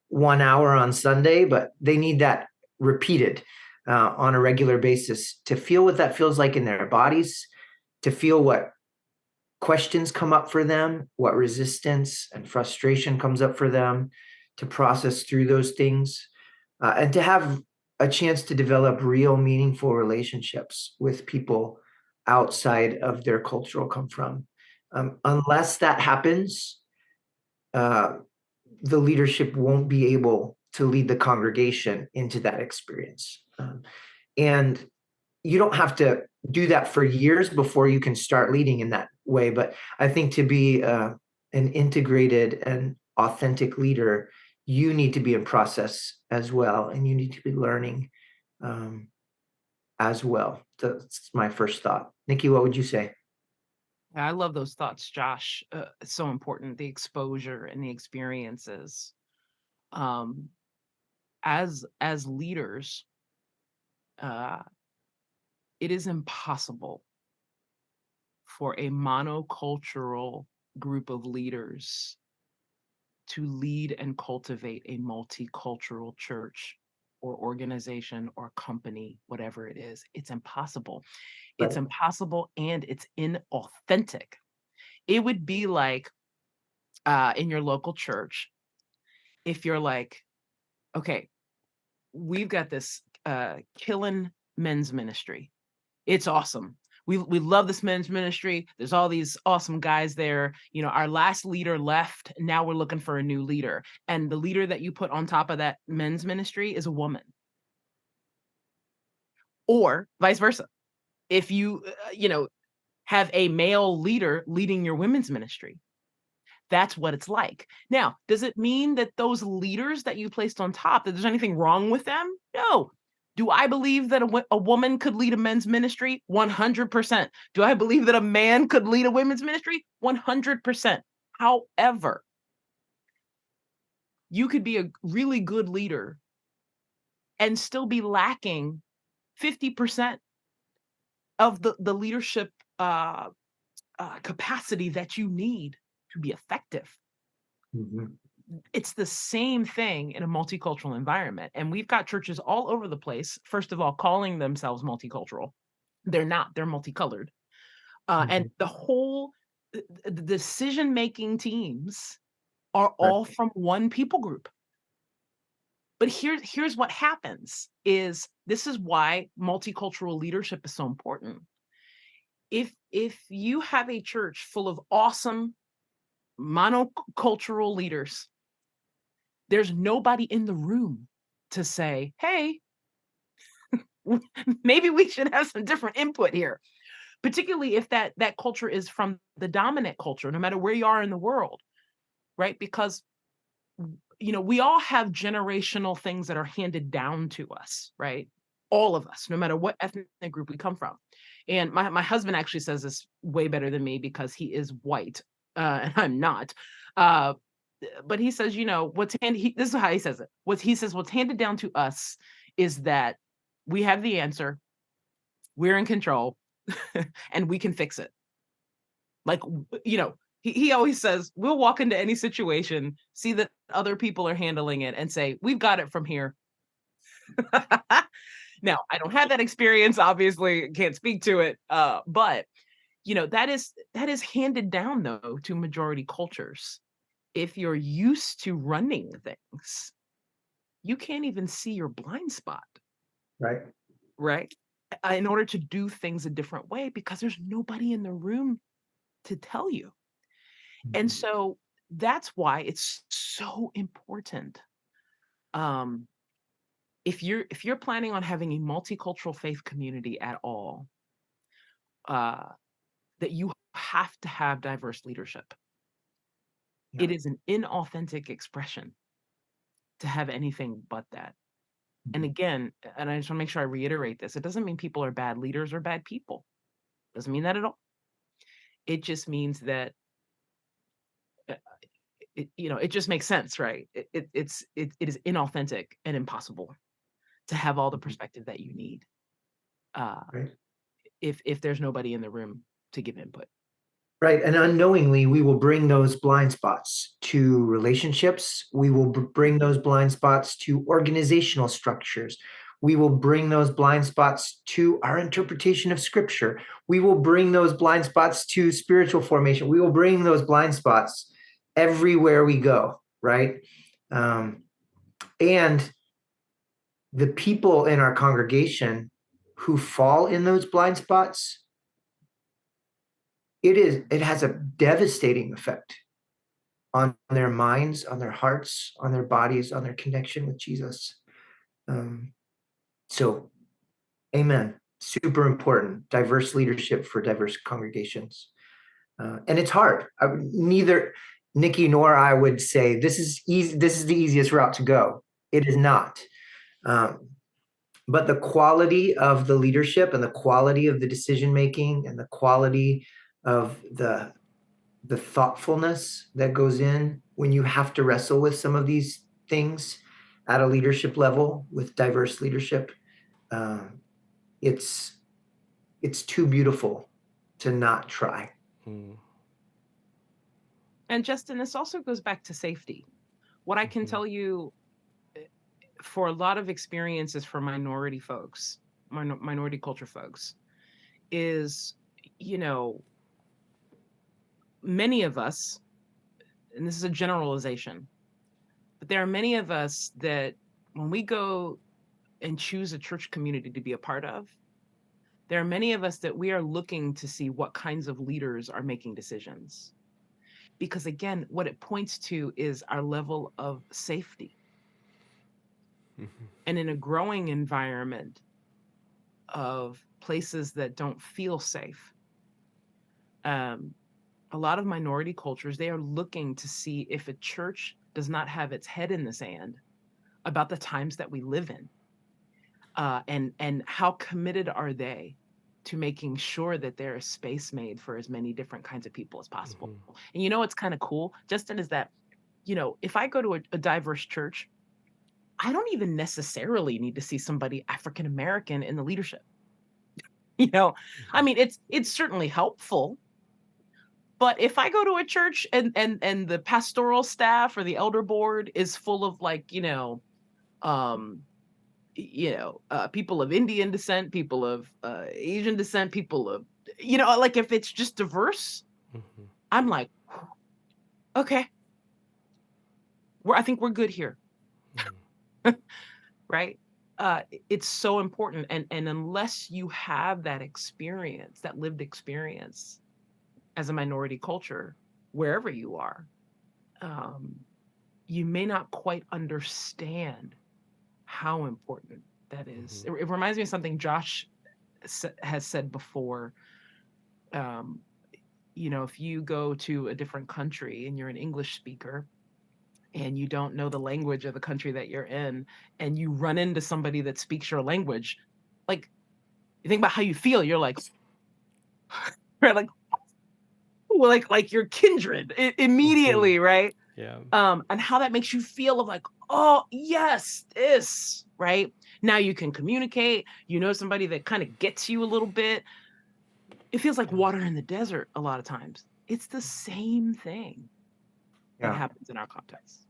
1 hour on Sunday, but they need that repeated on a regular basis to feel what that feels like in their bodies, to feel what questions come up for them, what resistance and frustration comes up for them, to process through those things, and to have a chance to develop real meaningful relationships with people outside of their cultural come from. Unless that happens, the leadership won't be able to lead the congregation into that experience. And you don't have to do that for years before you can start leading in that way. But I think to be an integrated and authentic leader, you need to be in process as well. And you need to be learning as well. That's my first thought. Nikki, what would you say?
I love those thoughts, Josh. It's so important, the exposure and the experiences. Um, as leaders, it is impossible for a monocultural group of leaders to lead and cultivate a multicultural church or organization or company, whatever it is. It's impossible. It's
Right.
impossible, and it's inauthentic. It would be like in your local church, if you're like, okay, we've got this killing men's ministry. It's awesome. We love this men's ministry. There's all these awesome guys there. You know, our last leader left. Now we're looking for a new leader. And the leader that you put on top of that men's ministry is a woman. Or vice versa. If you, have a male leader leading your women's ministry, that's what it's like. Now, does it mean that those leaders that you placed on top, that there's anything wrong with them? No. Do I believe that a woman could lead a men's ministry? 100%. Do I believe that a man could lead a women's ministry? 100%. However, you could be a really good leader and still be lacking 50% of the leadership capacity that you need to be effective.
Mhm.
It's the same thing in a multicultural environment. And we've got churches all over the place, first of all, calling themselves multicultural. They're not, they're multicolored. And the whole the decision-making teams are all from one people group. But here's what happens is this is why multicultural leadership is so important. If you have a church full of awesome monocultural leaders, there's nobody in the room to say, hey, maybe we should have some different input here, particularly if that culture is from the dominant culture, no matter where you are in the world, right? Because we all have generational things that are handed down to us, right? All of us, no matter what ethnic group we come from. And my husband actually says this way better than me because he is white and I'm not. But he says, what's handed, this is how he says it. What's handed down to us is that we have the answer, we're in control, and we can fix it. Like, he always says, we'll walk into any situation, see that other people are handling it, and say, we've got it from here. Now, I don't have that experience, obviously, can't speak to it, but that is handed down, though, to majority cultures. If you're used to running things, you can't even see your blind spot. Right? In order to do things a different way, because there's nobody in the room to tell you. And so that's why it's so important. If you're planning on having a multicultural faith community at all, that you have to have diverse leadership.
Yeah.
It is an inauthentic expression to have anything but that. And again, and I just want to make sure I reiterate this, it doesn't mean people are bad leaders or bad people. Doesn't mean that at all. It just means that it just makes sense, right? It is inauthentic and impossible to have all the perspective that you need if there's nobody in the room to give input.
Right. And unknowingly, we will bring those blind spots to relationships. We will bring those blind spots to organizational structures. We will bring those blind spots to our interpretation of scripture. We will bring those blind spots to spiritual formation. We will bring those blind spots everywhere we go, right? And the people in our congregation who fall in those blind spots, it has a devastating effect on their minds, on their hearts, on their bodies, on their connection with Jesus. So, amen. Super important. Diverse leadership for diverse congregations. And it's hard. Neither Nikki nor I would say this is easy. This is the easiest route to go. It is not. but the quality of the leadership and the quality of the decision making and the quality of the thoughtfulness that goes in when you have to wrestle with some of these things at a leadership level with diverse leadership, it's too beautiful to not try.
And Justin, this also goes back to safety. What I can tell you, for a lot of experiences for minority folks, minority culture folks, is, you know, many of us, and this is a generalization, but there are many of us that when we go and choose a church community to be a part of, there are many of us that we are looking to see what kinds of leaders are making decisions. Because again, what it points to is our level of safety. And in a growing environment of places that don't feel safe, a lot of minority cultures, they are looking to see if a church does not have its head in the sand about the times that we live in. And how committed are they to making sure that there is space made for as many different kinds of people as possible. And you know what's kind of cool, Justin, is that, you know, if I go to a diverse church, I don't even necessarily need to see somebody African American in the leadership. You know, I mean, it's certainly helpful. But if I go to a church and the pastoral staff or the elder board is full of, like, people of Indian descent, people of Asian descent, people of, like, if it's just diverse, I'm like, okay, I think we're good here. Right? It's so important. And unless you have that experience, that lived experience as a minority culture, wherever you are, you may not quite understand how important that is. It reminds me of something Josh has said before. If you go to a different country and you're an English speaker and you don't know the language of the country that you're in, and you run into somebody that speaks your language, like, you think about how you feel. You're like, right, like you're kindred immediately, right?
Yeah.
And how that makes you feel of like, oh yes, this, right? Now you can communicate, somebody that kind of gets you a little bit. It feels like water in the desert a lot of times. It's the same thing that happens in our context.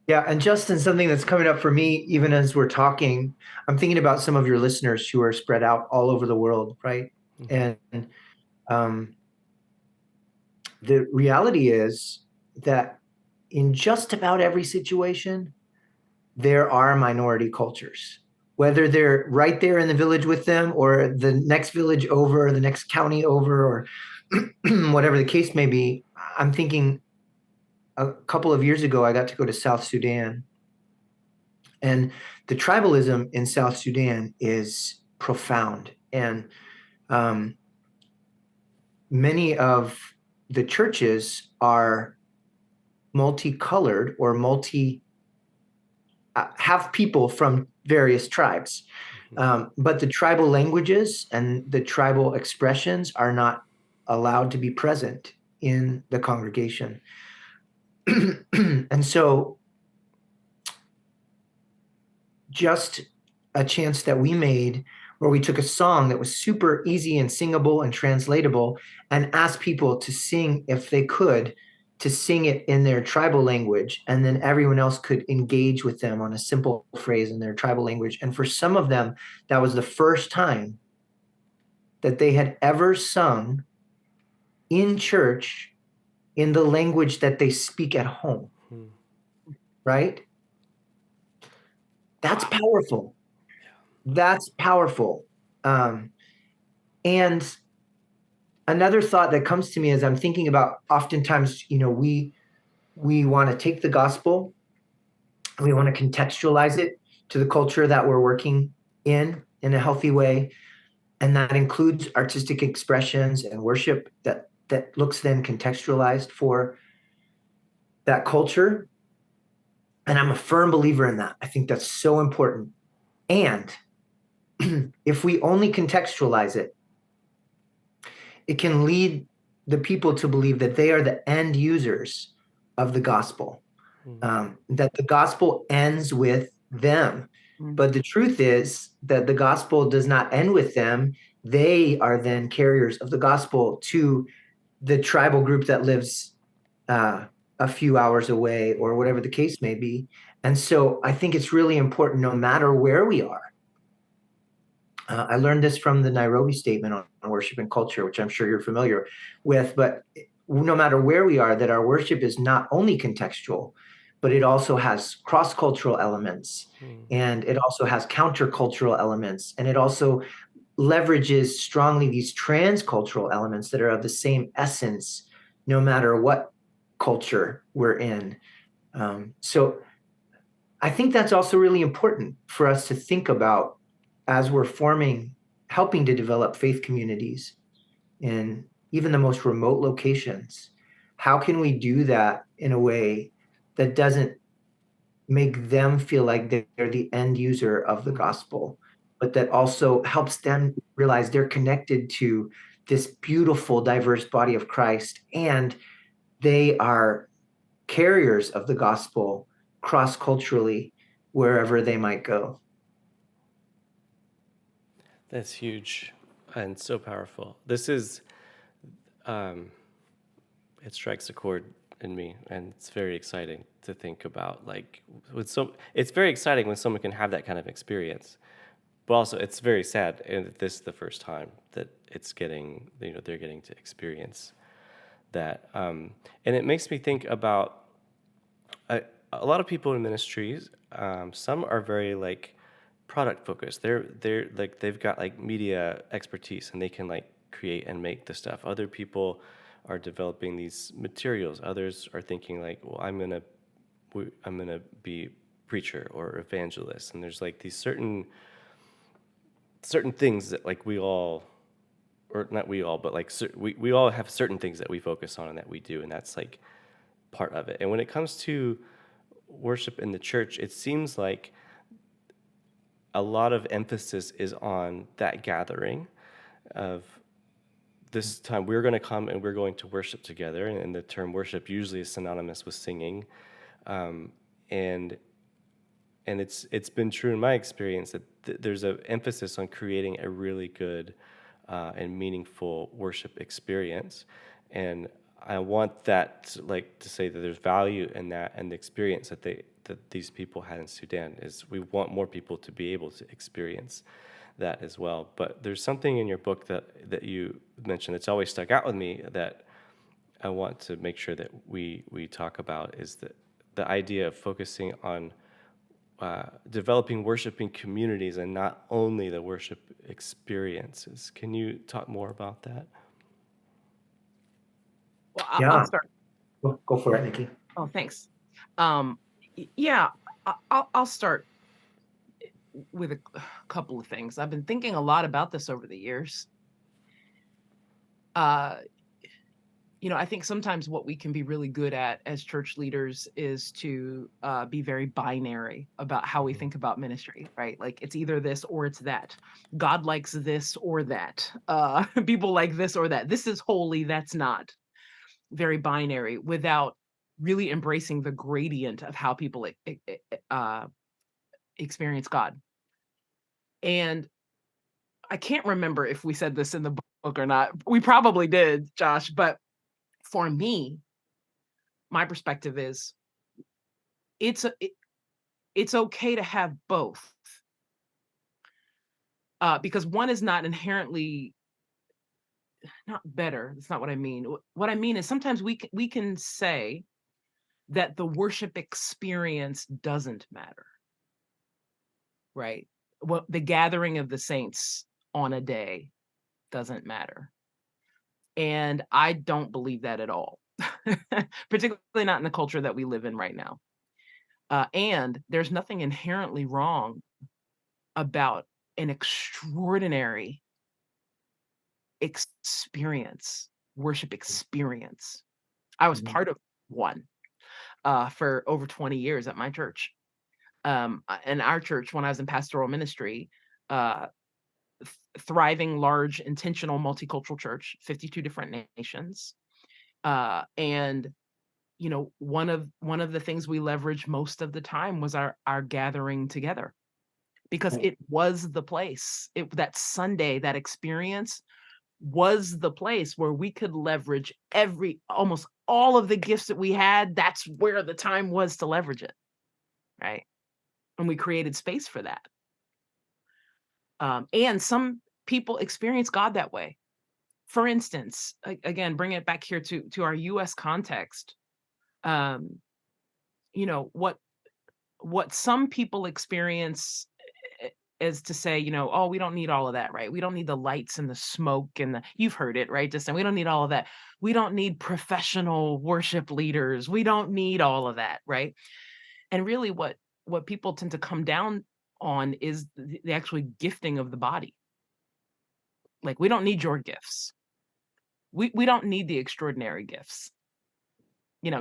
Yeah, and Justin, something that's coming up for me, even as we're talking, I'm thinking about some of your listeners who are spread out all over the world, right? And the reality is that in just about every situation, there are minority cultures, whether they're right there in the village with them or the next village over, the next county over, or whatever the case may be. I'm thinking a couple of years ago, I got to go to South Sudan. And the tribalism in South Sudan is profound. And many of the churches are multicolored or have people from various tribes. But the tribal languages and the tribal expressions are not allowed to be present in the congregation. And so just a chance that we made where we took a song that was super easy and singable and translatable and asked people to sing, if they could, to sing it in their tribal language, and then everyone else could engage with them on a simple phrase in their tribal language. And for some of them, that was the first time that they had ever sung in church in the language that they speak at home. Right? That's powerful. That's powerful. And another thought that comes to me as I'm thinking about, oftentimes, we want to take the gospel, we want to contextualize it to the culture that we're working in a healthy way. And that includes artistic expressions and worship that looks then contextualized for that culture. And I'm a firm believer in that. I think that's so important. And if we only contextualize it, it can lead the people to believe that they are the end users of the gospel, that the gospel ends with them. But the truth is that the gospel does not end with them. They are then carriers of the gospel to the tribal group that lives a few hours away, or whatever the case may be. And so I think it's really important, no matter where we are. I learned this from the Nairobi Statement on Worship and Culture, which I'm sure you're familiar with. But no matter where we are, that our worship is not only contextual, but it also has cross-cultural elements, and it also has countercultural elements, and it also leverages strongly these transcultural elements that are of the same essence, no matter what culture we're in. So I think that's also really important for us to think about as we're helping to develop faith communities in even the most remote locations. How can we do that in a way that doesn't make them feel like they're the end user of the gospel, but that also helps them realize they're connected to this beautiful, diverse body of Christ, and they are carriers of the gospel cross-culturally wherever they might go.
That's huge and so powerful. This is, it strikes a chord in me, and it's very exciting to think about. Like, it's very exciting when someone can have that kind of experience, but also it's very sad, and this is the first time that they're getting to experience that. And it makes me think about a lot of people in ministries. Some are very like product focused. They're like they've got like media expertise and they can like create and make the stuff. Other people are developing these materials. Others are thinking like, well, I'm gonna be preacher or evangelist. And there's like these certain things that like we all, or not we all, but like we all have certain things that we focus on and that we do, and that's like part of it. And when it comes to worship in the church, it seems like a lot of emphasis is on that gathering of this time we're going to come and we're going to worship together. And the term worship usually is synonymous with singing. And it's been true in my experience that there's an emphasis on creating a really good and meaningful worship experience. And I want that to say that there's value in that, and the experience that these people had in Sudan is we want more people to be able to experience that as well. But there's something in your book that you mentioned that's always stuck out with me that I want to make sure that we talk about, is the idea of focusing on developing worshiping communities and not only the worship experiences. Can you talk more about that?
Well,
Yeah.
I'll start.
Go for it, Nikki.
Oh, thanks. Yeah, I'll start with a couple of things. I've been thinking a lot about this over the years. I think sometimes what we can be really good at as church leaders is to be very binary about how we think about ministry, right? Like it's either this or it's that. God likes this or that. People like this or that. This is holy, that's not. Very binary, without really embracing the gradient of how people experience God. And I can't remember if we said this in the book or not. We probably did, Josh, but for me, my perspective is it's okay to have both, because one is not inherently not better. That's not what I mean. What I mean is sometimes we can say that the worship experience doesn't matter, right? Well, the gathering of the saints on a day doesn't matter. And I don't believe that at all, particularly not in the culture that we live in right now. And there's nothing inherently wrong about an extraordinary worship experience. I was part of one for over 20 years at my church. In our church, when I was in pastoral ministry, uh, thriving, large, intentional, multicultural church, 52 different nations. And one of the things we leveraged most of the time was our gathering together, because it was the place. That Sunday, that experience was the place where we could leverage almost all of the gifts that we had. That's where the time was to leverage it, right? And we created space for that. And some people experience God that way. For instance, again, bring it back here to our U.S. context. What some people experience is to say, oh, we don't need all of that, right? We don't need the lights and the smoke you've heard it, right? Just saying, we don't need all of that. We don't need professional worship leaders. We don't need all of that, right? And really what people tend to come down on is the actual gifting of the body. Like, we don't need your gifts. We don't need the extraordinary gifts.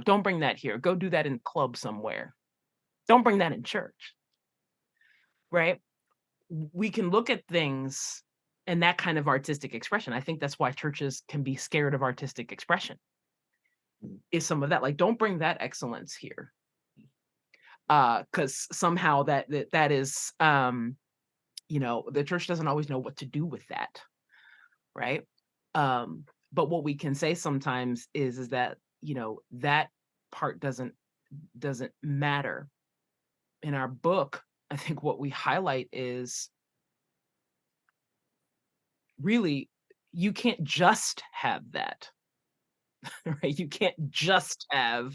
Don't bring that here. Go do that in club somewhere. Don't bring that in church, right? We can look at things and that kind of artistic expression. I think that's why churches can be scared of artistic expression, is some of that. Like, don't bring that excellence here. Because somehow that is, the church doesn't always know what to do with that, right? But what we can say sometimes is that, that part doesn't matter. In our book, I think what we highlight is really, you can't just have that, right? You can't just have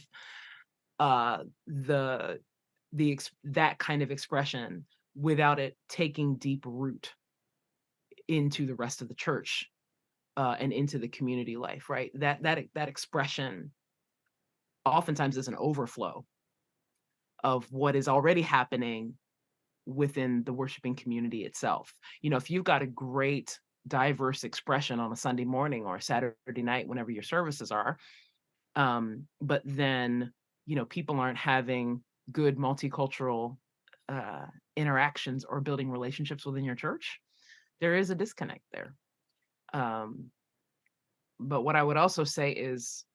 that kind of expression without it taking deep root into the rest of the church and into the community life, right? That expression oftentimes is an overflow of what is already happening within the worshiping community itself. If you've got a great diverse expression on a Sunday morning or a Saturday night, whenever your services are, but then people aren't having good multicultural interactions or building relationships within your church, there is a disconnect there. But what I would also say is,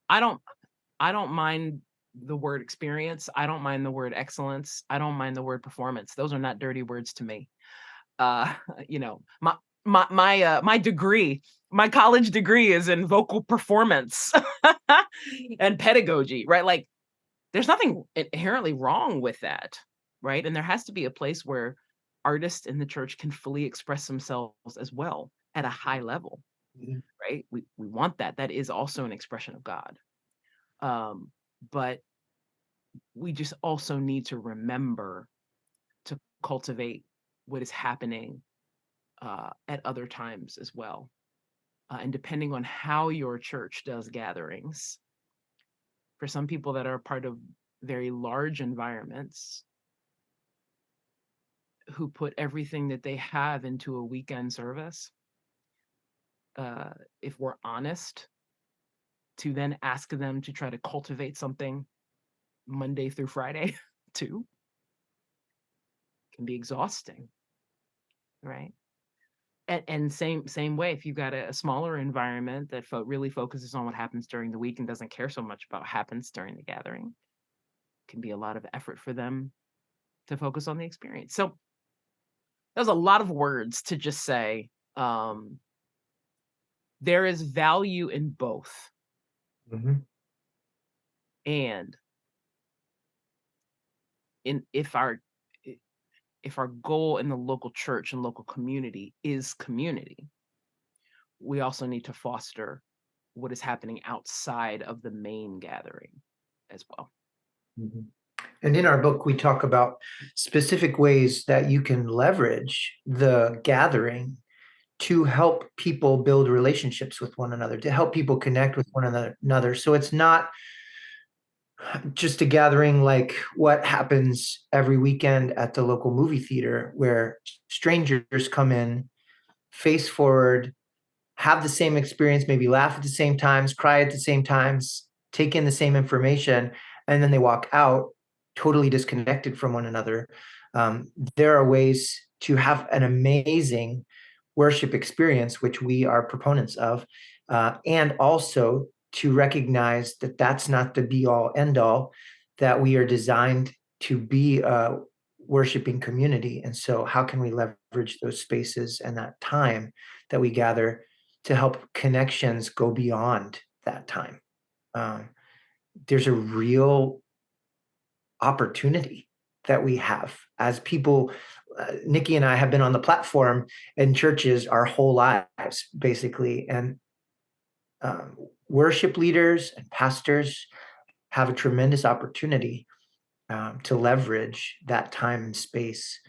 I don't mind the word experience. I don't mind the word excellence. I don't mind the word performance. Those are not dirty words to me. My degree, my college degree is in vocal performance and pedagogy, right? Like, there's nothing inherently wrong with that, right? And there has to be a place where artists in the church can fully express themselves as well at a high level, right? We want that. That is also an expression of God. But we just also need to remember to cultivate what is happening at other times as well. And depending on how your church does gatherings, for some people that are part of very large environments who put everything that they have into a weekend service, if we're honest, to then ask them to try to cultivate something Monday through Friday too, can be exhausting, right? And same way, if you've got a smaller environment that really focuses on what happens during the week and doesn't care so much about what happens during the gathering, can be a lot of effort for them to focus on the experience. So there's a lot of words to just say, there is value in both. And if our goal in the local church and local community is community, we also need to foster what is happening outside of the main gathering as well.
And in our book, we talk about specific ways that you can leverage the gathering to help people build relationships with one another, to help people connect with one another. So it's not just a gathering like what happens every weekend at the local movie theater, where strangers come in, face forward, have the same experience, maybe laugh at the same times, cry at the same times, take in the same information, and then they walk out totally disconnected from one another, there are ways to have an amazing worship experience, which we are proponents of, and also to recognize that that's not the be all end all, that we are designed to be a worshiping community. And so how can we leverage those spaces and that time that we gather to help connections go beyond that time? There's a real opportunity that we have as people. Nikki and I have been on the platform in churches our whole lives, basically, and worship leaders and pastors have a tremendous opportunity to leverage that time and space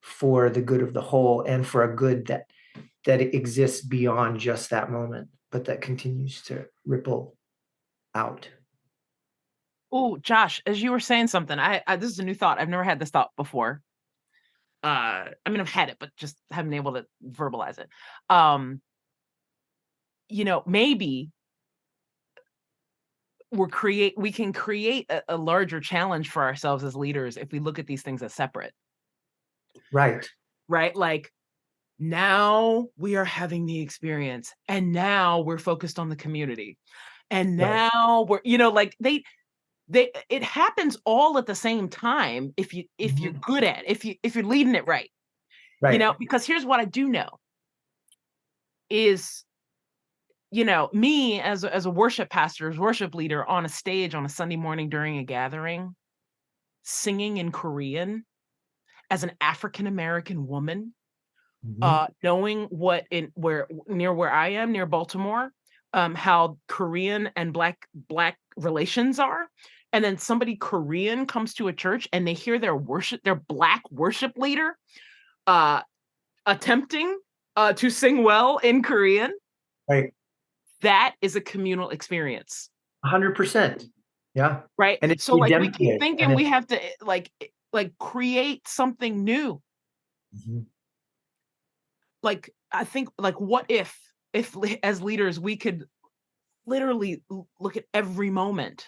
for the good of the whole, and for a good that exists beyond just that moment, but that continues to ripple out.
Oh, Josh, as you were saying something, I this is a new thought. I've never had this thought before. I mean, I've had it, but just haven't been able to verbalize it. Maybe we can create a larger challenge for ourselves as leaders if we look at these things as separate.
Right.
Like, now we are having the experience, and now we're focused on the community, and now we're, like it happens all at the same time if you're good at it, if you're leading it right. Because here's what I do know is, me as a worship pastor, as worship leader on a stage on a Sunday morning during a gathering, singing in Korean as an African American woman, knowing what near where I am, near Baltimore, how Korean and black relations are. And then somebody Korean comes to a church and they hear their black worship leader attempting to sing well in Korean.
Right.
That is a communal experience.
100%. Yeah.
Right.
And it's
so like we keep thinking we have to like create something new. Like, I think, like, what if as leaders we could literally look at every moment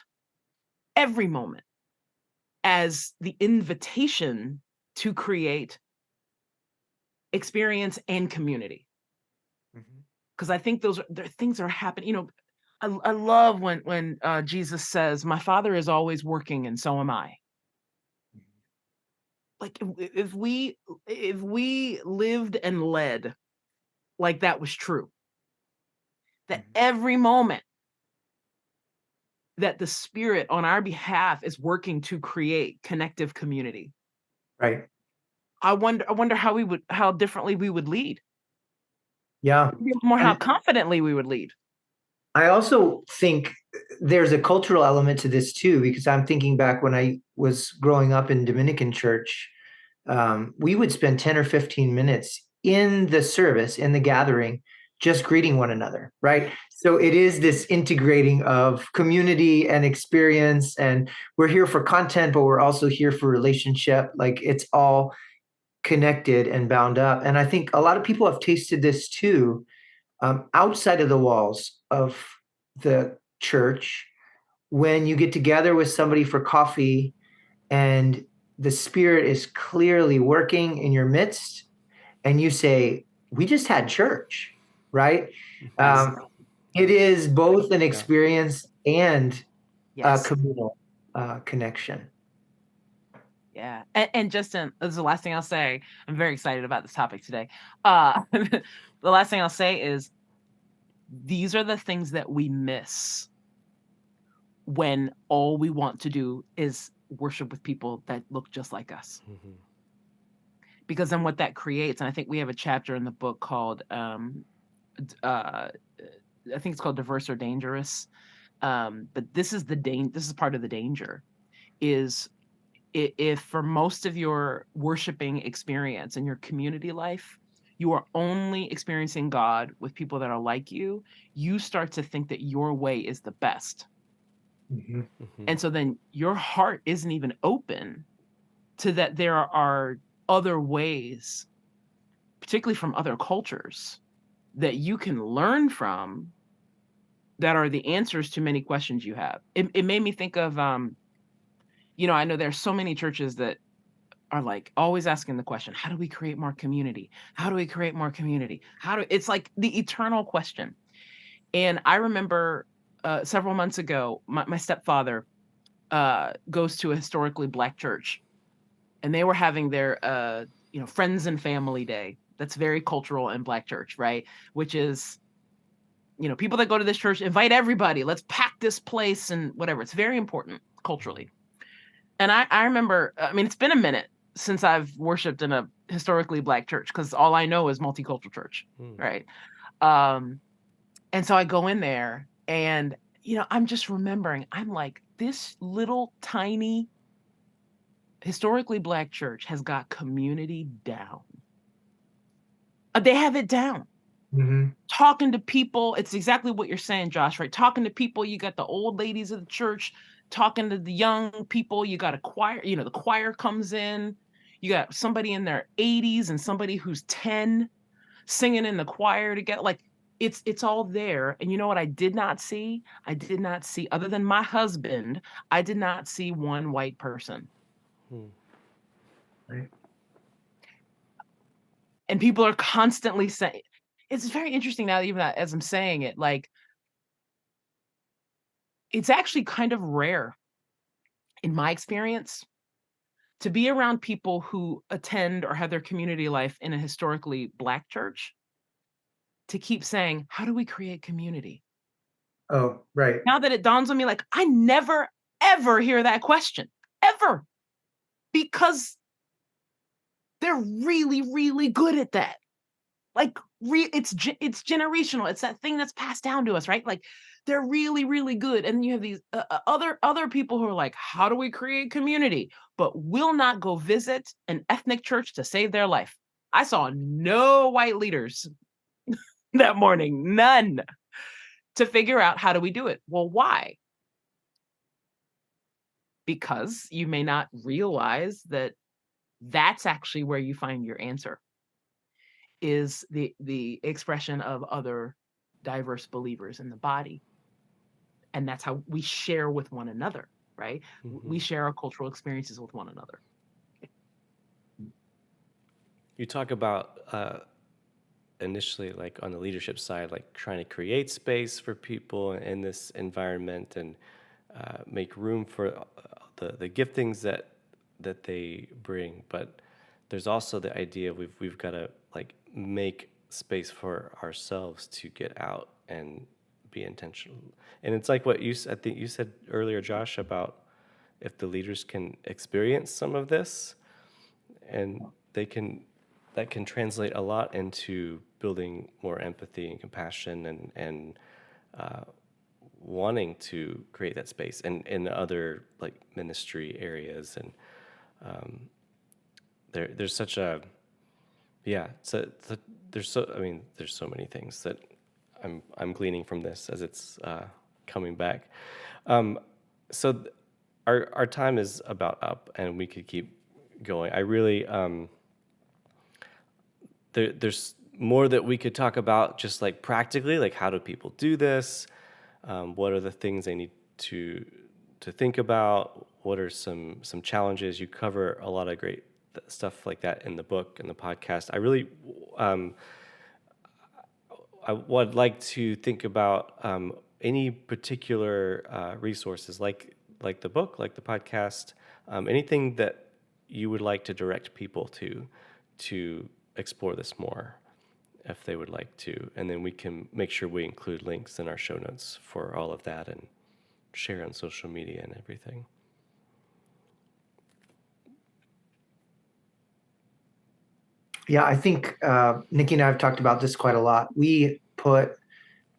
as the invitation to create experience and community. Because I think there are things that are happening. I love when Jesus says, "My Father is always working, and so am I." Like, if we lived and led like that was true, that every moment that the Spirit on our behalf is working to create connective community.
Right.
I wonder how differently we would lead.
Yeah.
How confidently we would lead.
I also think there's a cultural element to this too, because I'm thinking back when I was growing up in Dominican church, we would spend 10 or 15 minutes in the service, in the gathering, just greeting one another, right? So it is this integrating of community and experience, and we're here for content, but we're also here for relationship. Like, it's all connected and bound up. And I think a lot of people have tasted this too, outside of the walls of the church, when you get together with somebody for coffee and the Spirit is clearly working in your midst, and you say, "We just had church," right? It is both an experience and a communal connection.
Yeah. And Justin, this is the last thing I'll say. I'm very excited about this topic today. The last thing I'll say is, these are the things that we miss when all we want to do is worship with people that look just like us. Because then what that creates, and I think we have a chapter in the book called, I think it's called Diverse or Dangerous. But this is part of the danger, is if for most of your worshiping experience and your community life, you are only experiencing God with people that are like you, you start to think that your way is the best. And so then your heart isn't even open to that there are other ways, particularly from other cultures, that you can learn from, that are the answers to many questions you have. It made me think of I know there's so many churches that are like always asking the question, how do we create more community? How do we create more community? It's like the eternal question. And I remember several months ago, my stepfather goes to a historically Black church, and they were having their friends and family day. That's very cultural in Black church, right? Which is, people that go to this church invite everybody. Let's pack this place and whatever. It's very important culturally. And I remember, it's been a minute since I've worshiped in a historically Black church, because all I know is multicultural church, right? And so I go in there, and I'm just remembering, I'm like, this little tiny historically Black church has got community down. They have it down.
Mhm.
Talking to people, it's exactly what you're saying, Josh, right? Talking to people, you got the old ladies of the church talking to the young people, you got a choir, the choir comes in, you got somebody in their 80s and somebody who's 10 singing in the choir together. Like, it's all there. And you know what I did not see? I did not see, other than my husband, I did not see one white person.
Right.
And people are constantly saying, it's very interesting now, even as I'm saying it, like, it's actually kind of rare, in my experience, to be around people who attend or have their community life in a historically Black church, to keep saying, how do we create community?
Oh, right.
Now that it dawns on me, like, I never, ever hear that question, ever, because they're really, really good at that. Like, it's generational. It's that thing that's passed down to us, right? Like, they're really, really good. And then you have these other people who are like, how do we create community? But will not go visit an ethnic church to save their life. I saw no white leaders that morning, none, to figure out how do we do it. Well, why? Because you may not realize that that's actually where you find your answer, is the expression of other diverse believers in the body. And that's how we share with one another, right? We share our cultural experiences with one another.
You talk about initially, like on the leadership side, like trying to create space for people in this environment and make room for the giftings that they bring. But there's also the idea we've got to like make space for ourselves to get out and be intentional. And it's like what I think you said earlier, Josh, about if the leaders can experience some of this, and that can translate a lot into building more empathy and compassion and wanting to create that space and in other like ministry areas. And there's such a there's so many things that I'm gleaning from this as it's coming back. So our time is about up, and we could keep going. I really there's more that we could talk about, just like practically, like how do people do this? What are the things they need to think about? What are some challenges? You cover a lot of great stuff like that in the book and the podcast. I really I would like to think about any particular resources, like the book, like the podcast, anything that you would like to direct people to explore this more, if they would like to. And then we can make sure we include links in our show notes for all of that and share on social media and everything.
Yeah, I think Nikki and I have talked about this quite a lot. We put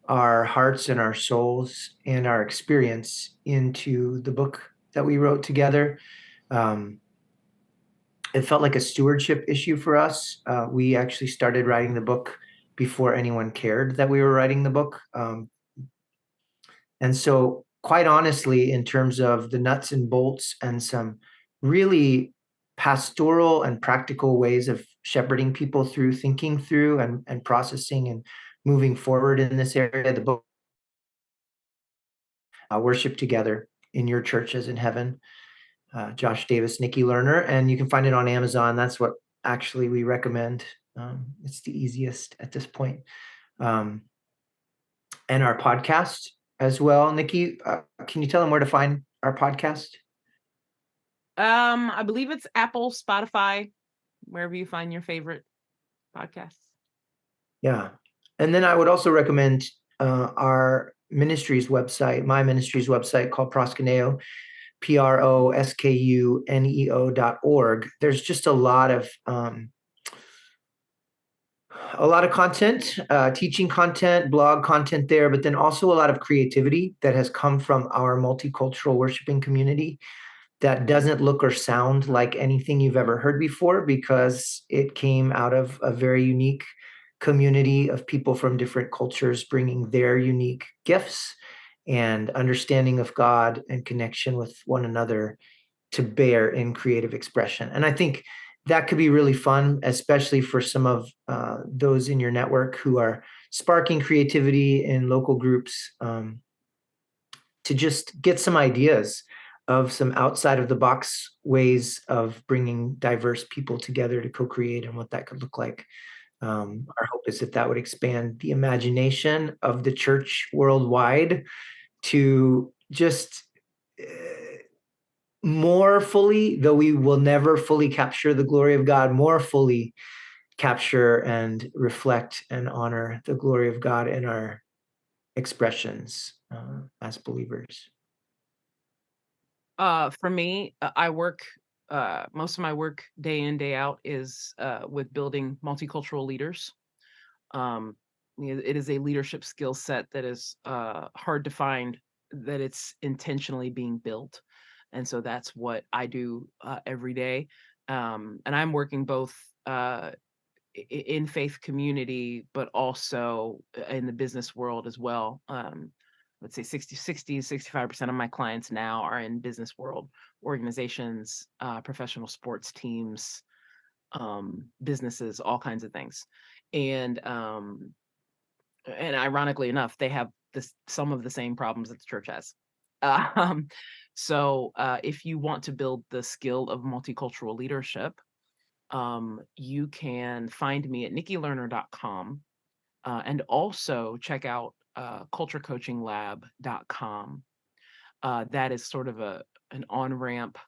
our hearts and our souls and our experience into the book that we wrote together. It felt like a stewardship issue for us. We actually started writing the book before anyone cared that we were writing the book. And so, quite honestly, in terms of the nuts and bolts and some really pastoral and practical ways of shepherding people through thinking through and processing and moving forward in this area, the book worship together in your church as in heaven. Josh Davis, Nikki Lerner, and you can find it on Amazon. That's what actually we recommend. It's the easiest at this point. And our podcast as well. Nikki, can you tell them where to find our podcast?
I believe it's Apple, Spotify, wherever you find your favorite podcasts.
Yeah. And then I would also recommend our ministries website, my ministries website called Proskuneo, proskuneo.org. There's just a lot of content, teaching content, blog content there, but then also a lot of creativity that has come from our multicultural worshiping community that doesn't look or sound like anything you've ever heard before, because it came out of a very unique community of people from different cultures bringing their unique gifts and understanding of God and connection with one another to bear in creative expression. And I think that could be really fun, especially for some of those in your network who are sparking creativity in local groups, to just get some ideas of some outside of the box ways of bringing diverse people together to co-create and what that could look like. Our hope is that would expand the imagination of the church worldwide to just more fully, though we will never fully capture the glory of God, more fully capture and reflect and honor the glory of God in our expressions as believers.
For me, I work, most of my work day in, day out is with building multicultural leaders. It is a leadership skill set that is hard to find, that it's intentionally being built. And so that's what I do every day. And I'm working both in faith community, but also in the business world as well. Let's say 65% of my clients now are in business world, organizations, professional sports teams, businesses, all kinds of things. And ironically enough, they have some of the same problems that the church has. So if you want to build the skill of multicultural leadership, you can find me at nikkilerner.com, and also check out culturecoachinglab.com. That is sort of an on-ramp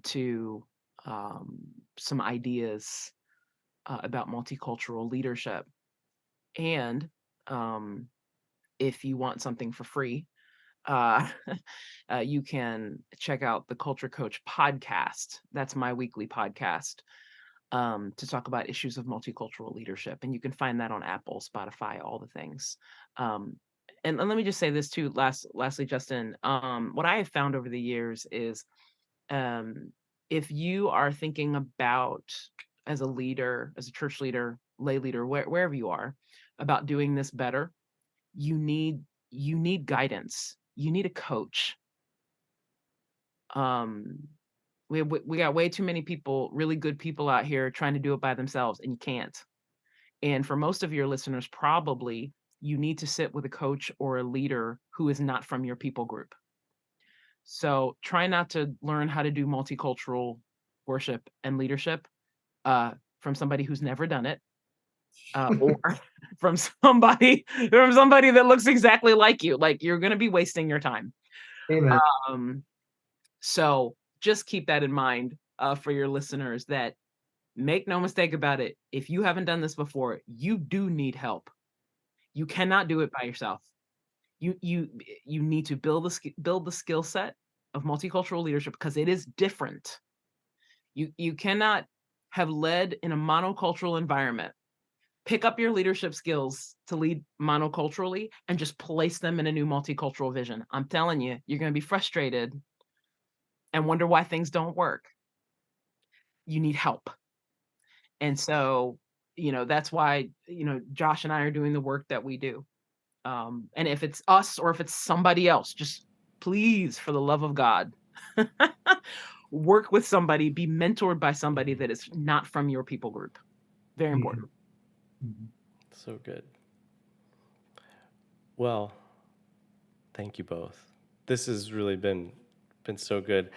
to some ideas about multicultural leadership. And if you want something for free, you can check out the Culture Coach podcast. That's my weekly podcast to talk about issues of multicultural leadership. And you can find that on Apple, Spotify, all the things. And let me just say this too, lastly, Justin, what I have found over the years is if you are thinking about, as a leader, as a church leader, lay leader, wherever you are, about doing this better, you need guidance. You need a coach. We got way too many people, really good people out here trying to do it by themselves, and you can't. And for most of your listeners, probably you need to sit with a coach or a leader who is not from your people group. So try not to learn how to do multicultural worship and leadership from somebody who's never done it, or from somebody that looks exactly like you. Like, you're going to be wasting your time.
Amen.
So just keep that in mind for your listeners, that make no mistake about it. If you haven't done this before, you do need help. You cannot do it by yourself. You need to build the skill set of multicultural leadership, because it is different. You cannot have led in a monocultural environment, pick up your leadership skills to lead monoculturally, and just place them in a new multicultural vision. I'm telling you, you're going to be frustrated and wonder why things don't work. You need help. And so, that's why, Josh and I are doing the work that we do. And if it's us or if it's somebody else, just please, for the love of God, work with somebody, be mentored by somebody that is not from your people group. Very important.
So good. Well, thank you both. This has really been so good.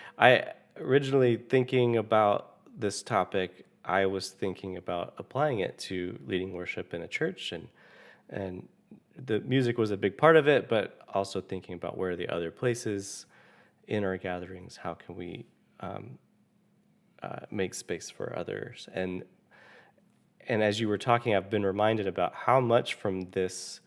originally thinking about this topic, I was thinking about applying it to leading worship in a church, and the music was a big part of it, but also thinking about where are the other places in our gatherings, how can we make space for others. And as you were talking, I've been reminded about how much from these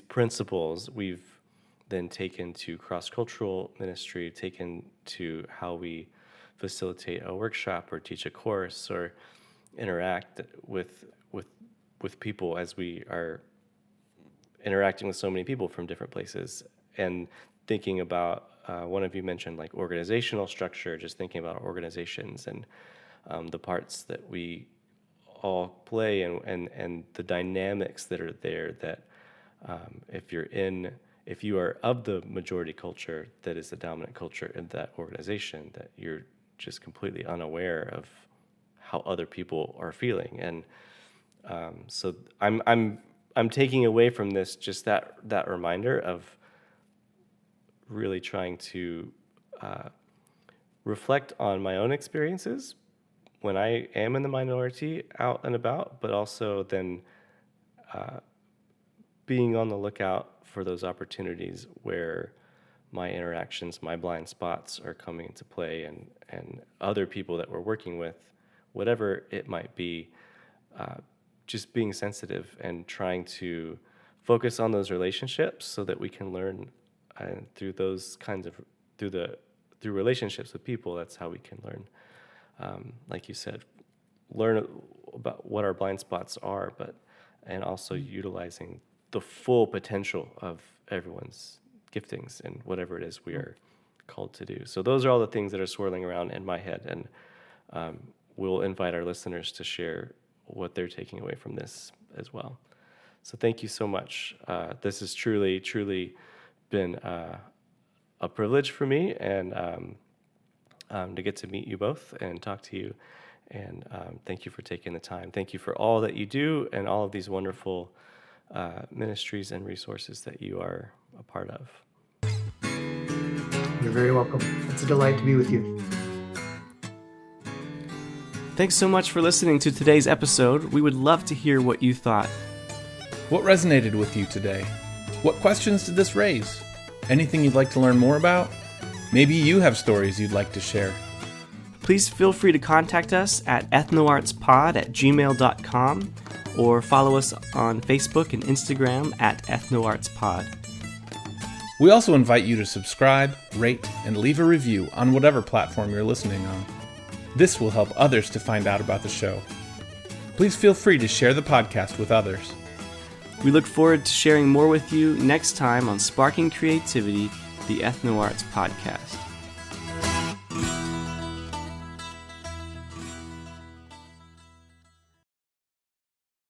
principles we've then taken to cross-cultural ministry, taken to how we facilitate a workshop or teach a course or interact with people as we are interacting with so many people from different places. And thinking about, one of you mentioned like organizational structure, just thinking about organizations and the parts that we all play and the dynamics that are there, that if you are of the majority culture that is the dominant culture in that organization, that you're just completely unaware of how other people are feeling. And so I'm taking away from this just that reminder of really trying to reflect on my own experiences when I am in the minority out and about, but also then being on the lookout for those opportunities where my interactions, my blind spots are coming into play, and other people that we're working with, whatever it might be, just being sensitive and trying to focus on those relationships so that we can learn through those kinds of, through relationships with people. That's how we can learn, like you said, learn about what our blind spots are, and also utilizing the full potential of everyone's giftings and whatever it is we are called to do. So those are all the things that are swirling around in my head, and we'll invite our listeners to share what they're taking away from this as well. So thank you so much. This has truly, truly been a privilege for me, and to get to meet you both and talk to you. And thank you for taking the time. Thank you for all that you do and all of these wonderful ministries and resources that you are a part of.
You're very welcome. It's a delight to be with you.
Thanks so much for listening to today's episode. We would love to hear what you thought.
What resonated with you today? What questions did this raise? Anything you'd like to learn more about? Maybe you have stories you'd like to share.
Please feel free to contact us at ethnoartspod@gmail.com or follow us on Facebook and Instagram at ethnoartspod.
We also invite you to subscribe, rate, and leave a review on whatever platform you're listening on. This will help others to find out about the show. Please feel free to share the podcast with others.
We look forward to sharing more with you next time on Sparking Creativity, the Ethno Arts Podcast.